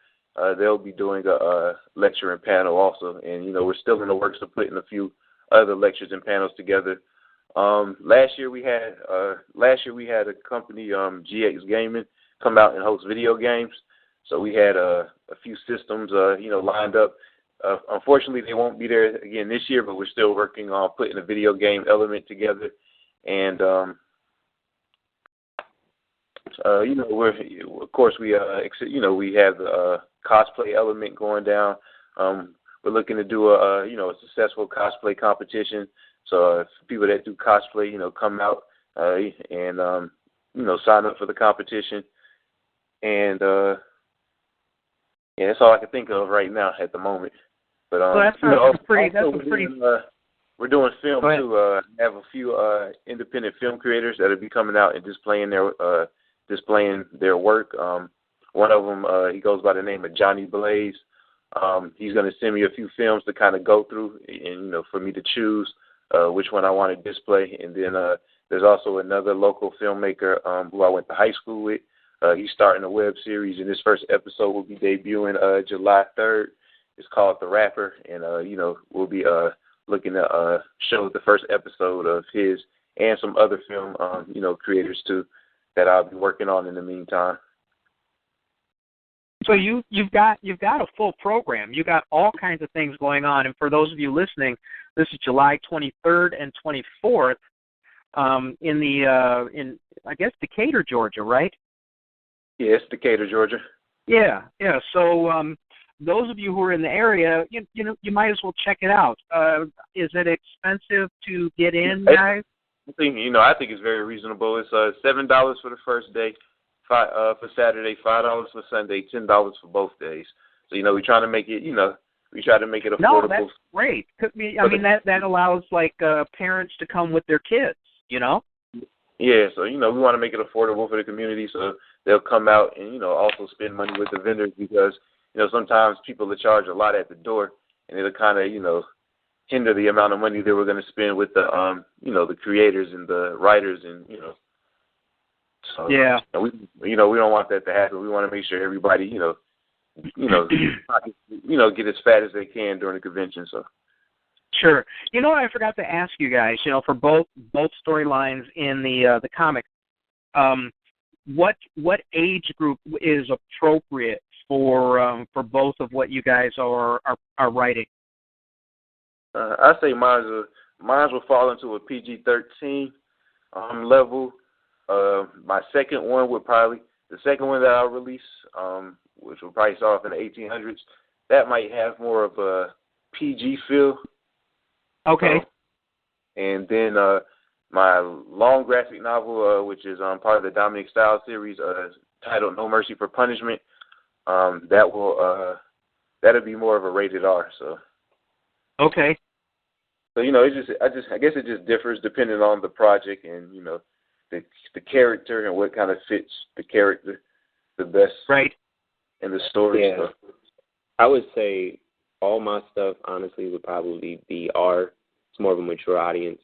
They'll be doing a lecture and panel also, and we're still in the works of putting a few other lectures and panels together. Last year we had a company, GX Gaming, come out and host video games. So we had a few systems, lined up. Unfortunately, they won't be there again this year, but we're still working on putting a video game element together. And we have the cosplay element going down. We're looking to do a successful cosplay competition. So people that do cosplay, come out and sign up for the competition. And that's all I can think of right now at the moment. But we're doing film too. Have a few independent film creators that'll be coming out and displaying their work. One of them, he goes by the name of Johnny Blaze. He's going to send me a few films to kind of go through, and for me to choose which one I want to display. And then there's also another local filmmaker who I went to high school with. He's starting a web series, and his first episode will be debuting July 3rd. It's called The Rapper, and we'll be looking to show the first episode of his and some other film creators too that I'll be working on in the meantime. So you've got a full program. You got all kinds of things going on. And for those of you listening, this is July 23rd and 24th in I guess Decatur, Georgia, right? Yes, Decatur, Georgia. Yeah. So those of you who are in the area, you might as well check it out. Is it expensive to get in, guys? I think it's very reasonable. It's $7 for the first day. For Saturday, $5 for Sunday, $10 for both days. So we try to make it, we try to make it affordable. No, that's great. That allows parents to come with their kids. Yeah, so we want to make it affordable for the community, so they'll come out and also spend money with the vendors because sometimes people will charge a lot at the door, and it'll kind of hinder the amount of money they were going to spend with the the creators and the writers and So, yeah. We don't want that to happen. We want to make sure everybody, get as fat as they can during the convention. So. Sure. I forgot to ask you guys. For both storylines in the comic, what age group is appropriate for both of what you guys are writing? I say mine will fall into a PG-13 level. My second one the second one that I'll release, which will probably start off in the 1800s, that might have more of a PG feel. Okay. And then my long graphic novel, which is part of the Dominic Styles series, titled No Mercy for Punishment, that'll be more of a rated R. So. Okay. So I guess it just differs depending on the project and the character and what kind of fits the character the best, right? In the story. Yeah. So. I would say all my stuff honestly would probably be R. It's more of a mature audience.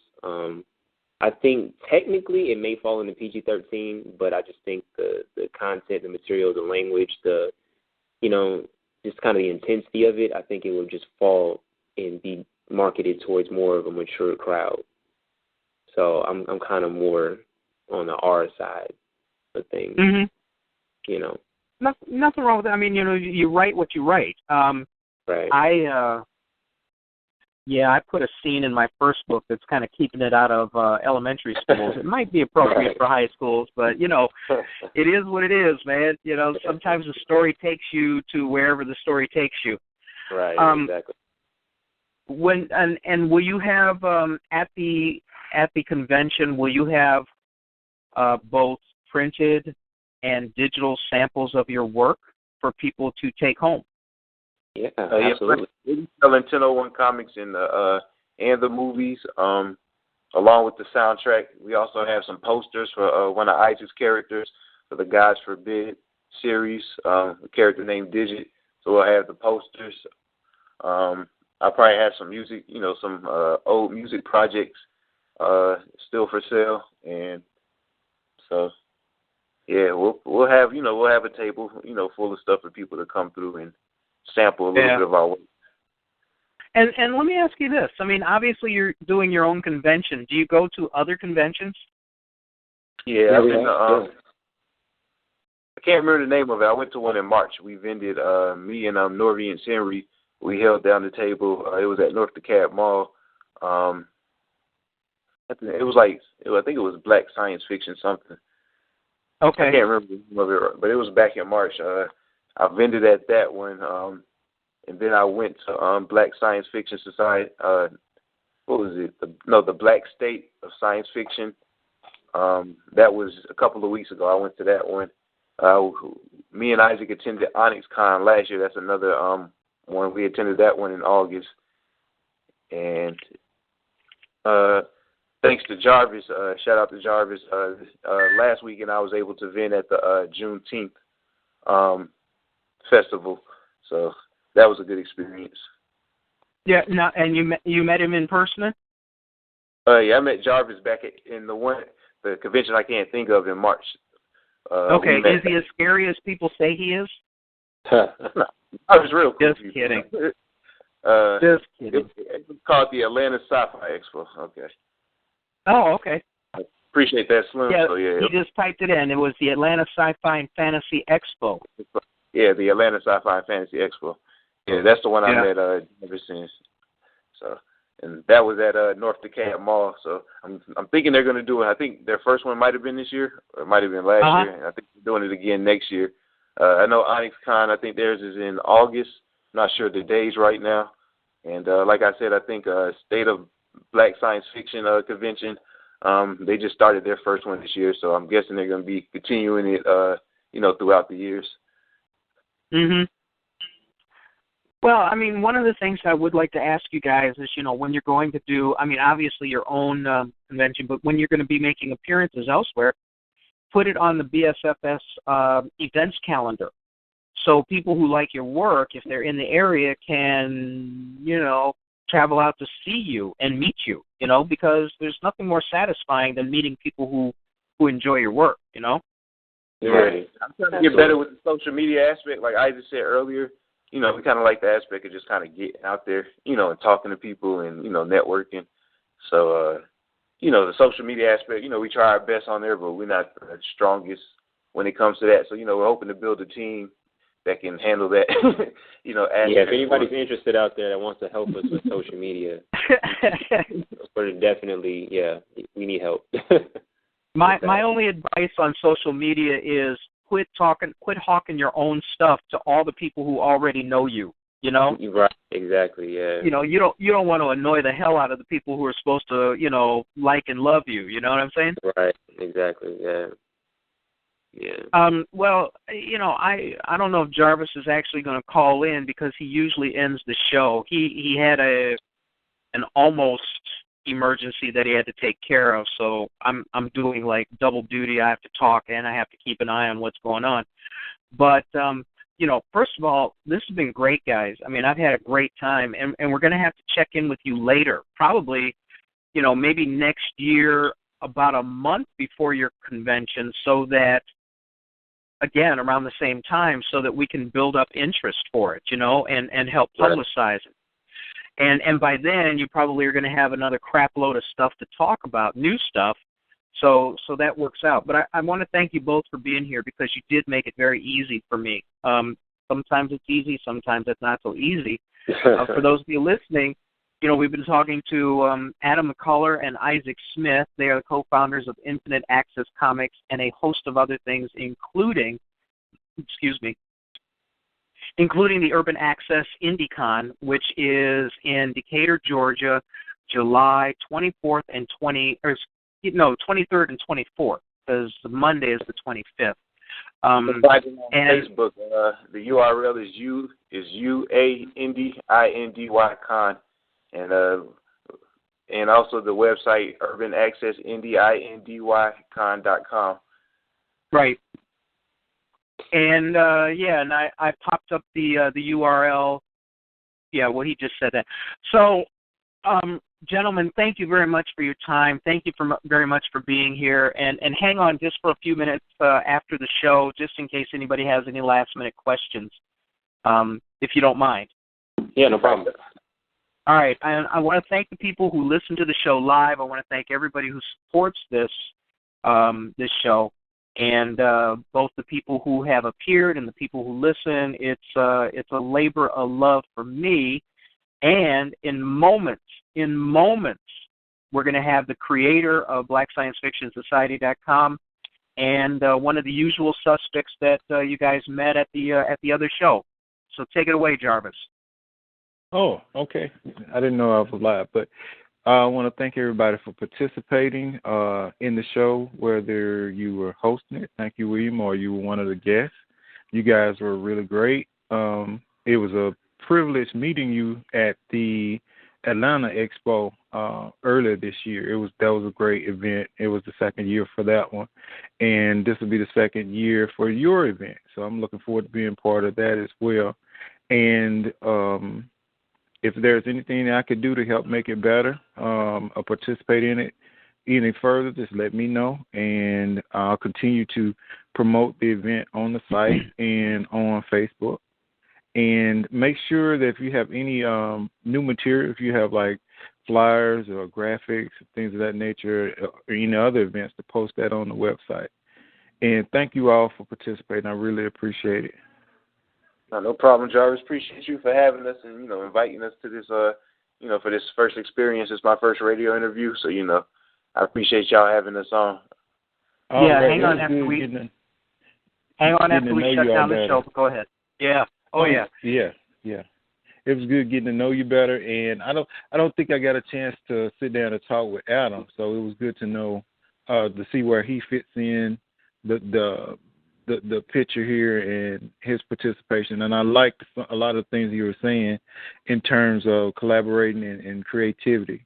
I think technically it may fall into PG-13, but I just think the content, the material, the language, just kind of the intensity of it, I think it would just fall and be marketed towards more of a mature crowd. So I'm kind of more on the R side of things. Mm-hmm. Nothing wrong with that. I mean, you write what you write. Right. Yeah, I put a scene in my first book that's kind of keeping it out of elementary schools. It might be appropriate for high schools, but, you know, it is what it is, man. You know, sometimes the story takes you to wherever the story takes you. Right, exactly. And will you have at the convention, will you have both printed and digital samples of your work for people to take home? Yeah, absolutely. We're selling 1001 comics and the movies, along with the soundtrack. We also have some posters for one of Isaac's characters for the Gods Forbid series, a character named Digit. So we'll have the posters. I'll probably have some music, you know, some old music projects still for sale, and so yeah, we'll have a table, you know, full of stuff for people to come through and sample a little bit of our work. And let me ask you this. I mean, obviously you're doing your own convention. Do you go to other conventions? Yeah, I can't remember the name of it. I went to one in March. We vended, me and Norby and Henry, we held down the table. It was at North DeKalb Mall. I think it was Black Science Fiction something. Okay. I can't remember the name of it, but it was back in March. I vended at that one, and then I went to Black Science Fiction Society. What was it? The Black State of Science Fiction. That was a couple of weeks ago. I went to that one. Me and Isaac attended Indycon last year. That's another one. We attended that one in August. And thanks to Jarvis, shout out to Jarvis, last weekend I was able to vend at the Juneteenth festival. So that was a good experience. Yeah, and you met him in person? Yeah, I met Jarvis back in the convention I can't think of in March. Okay, is he as scary as people say he is? No, I was real cool. Just kidding. Just kidding. It was called the Atlanta Sci-Fi Expo. Okay. Oh, okay. Appreciate that, Slim. Yeah, so, yeah, he just typed it in. It was the Atlanta Sci-Fi and Fantasy Expo. Yeah, the Atlanta Sci-Fi and Fantasy Expo. Yeah, that's the one I met ever since. So, and that was at North DeKalb Mall. So I'm thinking they're going to do it. I think their first one might have been this year, or it might have been last year. And I think they're doing it again next year. I know Indycon, I think theirs is in August. I'm not sure the days right now. And like I said, I think State of Black Science Fiction Convention, they just started their first one this year. So I'm guessing they're going to be continuing it, throughout the years. Mm-hmm. Well, I mean, one of the things I would like to ask you guys is, when you're going to do, I mean, obviously your own convention, but when you're going to be making appearances elsewhere, put it on the BSFS events calendar. So people who like your work, if they're in the area, can, travel out to see you and meet you, because there's nothing more satisfying than meeting people who enjoy your work, Right. I'm trying to get better with the social media aspect. Like I just said earlier, we kind of like the aspect of just kind of getting out there, and talking to people and, networking. So, the social media aspect, we try our best on there, but we're not the strongest when it comes to that. So, we're hoping to build a team that can handle that, aspect. Yeah, if anybody's interested out there that wants to help us with social media, we're definitely, we need help. My only advice on social media is quit hawking your own stuff to all the people who already know you. Right, exactly, yeah. You don't want to annoy the hell out of the people who are supposed to, like and love you. You know what I'm saying? Right, exactly, yeah. Yeah. Well, I don't know if Jarvis is actually going to call in because he usually ends the show. He had an almost emergency that he had to take care of, so I'm doing like double duty. I have to talk and I have to keep an eye on what's going on. But first of all, this has been great, guys. I mean, I've had a great time, and we're going to have to check in with you later, probably, maybe next year, about a month before your convention, so that, again, around the same time, so that we can build up interest for it, and help publicize it. And by then, you probably are going to have another crap load of stuff to talk about, new stuff, so that works out. But I want to thank you both for being here because you did make it very easy for me. Sometimes it's easy, sometimes it's not so easy. For those of you listening, we've been talking to Adam Mccullar and Isaac Smith. They are the co-founders of Infinite Access Comics and a host of other things, including the Urban Access Indycon, which is in Decatur, Georgia, July 24th and 23rd and 24th, because Monday is the 25th. On Facebook, the URL is UAINDY.con, and also the website urbanaccessindycon.com. Right. And and I popped up the URL. Yeah, well, he just said that. So, gentlemen, thank you very much for your time. Thank you very much for being here. And hang on just for a few minutes after the show, just in case anybody has any last-minute questions, if you don't mind. Yeah, no problem. All right. I want to thank the people who listen to the show live. I want to thank everybody who supports this show. And both the people who have appeared and the people who listen, it's a labor of love for me. And in moments, we're going to have the creator of BlackScienceFictionSociety.com and one of the usual suspects that you guys met at the other show. So take it away, Jarvis. Oh, okay. I didn't know I was live, but I want to thank everybody for participating in the show, whether you were hosting it, thank you, William, or you were one of the guests. You guys were really great. It was a privilege meeting you at the Atlanta Expo earlier this year. That was a great event. It was the second year for that one, and this will be the second year for your event. So I'm looking forward to being part of that as well. And if there's anything I could do to help make it better or participate in it any further, just let me know, and I'll continue to promote the event on the site and on Facebook. And make sure that if you have any new material, if you have like flyers or graphics, things of that nature, or any other events, to post that on the website. And thank you all for participating. I really appreciate it. No problem, Jarvis. Appreciate you for having us and, inviting us to this, for this first experience. It's my first radio interview, so, I appreciate y'all having us on. Yeah, hang on after we shut down the show. Go ahead. Yeah. Oh, yeah. Yeah. It was good getting to know you better, and I don't think I got a chance to sit down and talk with Adam, so it was good to know, to see where he fits in the picture here and his participation. And I liked a lot of things you were saying in terms of collaborating and creativity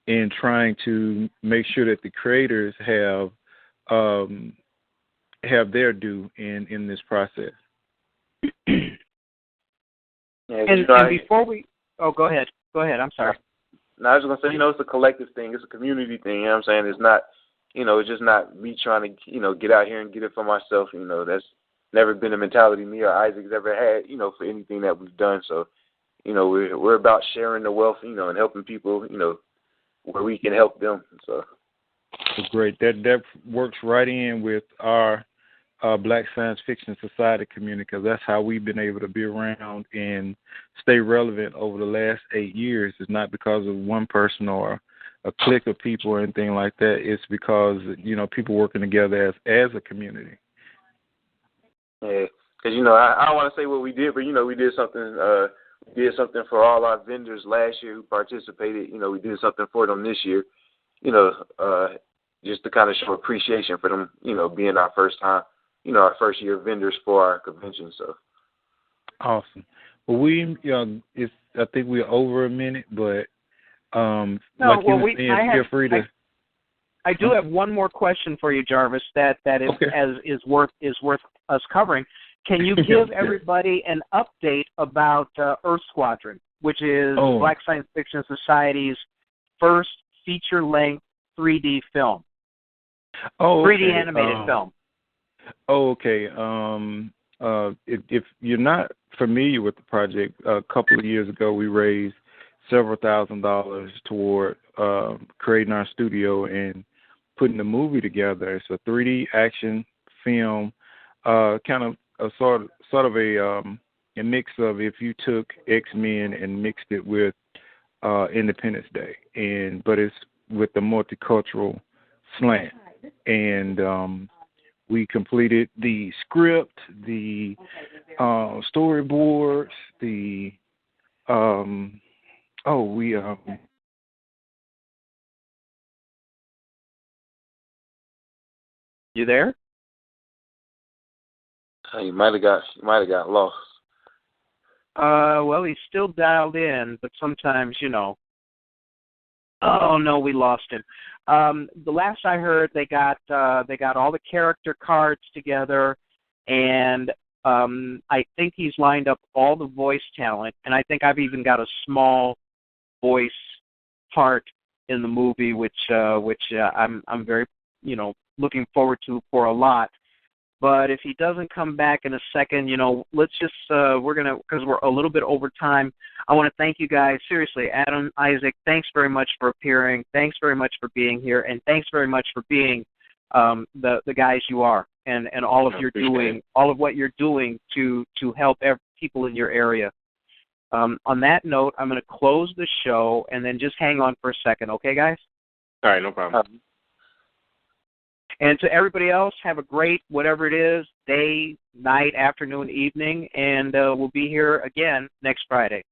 and trying to make sure that the creators have their due in this process. And before we... Oh, go ahead. I'm sorry. No, I was going to say, it's a collective thing. It's a community thing. You know what I'm saying? It's not... it's just not me trying to, get out here and get it for myself. That's never been a mentality me or Isaac's ever had, for anything that we've done. So, we're about sharing the wealth, and helping people, where we can help them. So great. That works right in with our Black Science Fiction Society community, because that's how we've been able to be around and stay relevant over the last 8 years. It's not because of one person or a clique of people or anything like that. It's because, people working together as a community. Yeah, because, I don't want to say what we did, but, we did something for all our vendors last year who participated. We did something for them this year, just to kind of show appreciation for them, being our first time, our first year vendors for our convention. So awesome. Well, I think we're over a minute, but feel free to. I do have one more question for you, Jarvis. That is okay. is worth us covering. Can you give everybody an update about Earth Squadron, which is Black Science Fiction Society's first feature-length 3D film? 3D animated film. Oh, okay. If you're not familiar with the project, a couple of years ago we raised several $1,000s toward creating our studio and putting the movie together. It's a 3D action film, kind of a sort of a mix of if you took X-Men and mixed it with Independence Day, but it's with the multicultural slant. And we completed the script, the storyboards, You there? You might have got lost. Well, he's still dialed in, but sometimes, Oh no, we lost him. The last I heard, they got all the character cards together, and I think he's lined up all the voice talent, and I think I've even got a small voice part in the movie, which I'm very looking forward to for a lot. But if he doesn't come back in a second, let's just because we're a little bit over time. I want to thank you guys seriously, Adam, Isaac. Thanks very much for appearing. Thanks very much for being here, and thanks very much for being the guys you are, and all of all of what you're doing to help people in your area. On that note, I'm going to close the show, and then just hang on for a second, okay, guys? All right, no problem. And to everybody else, have a great, whatever it is, day, night, afternoon, evening, and we'll be here again next Friday.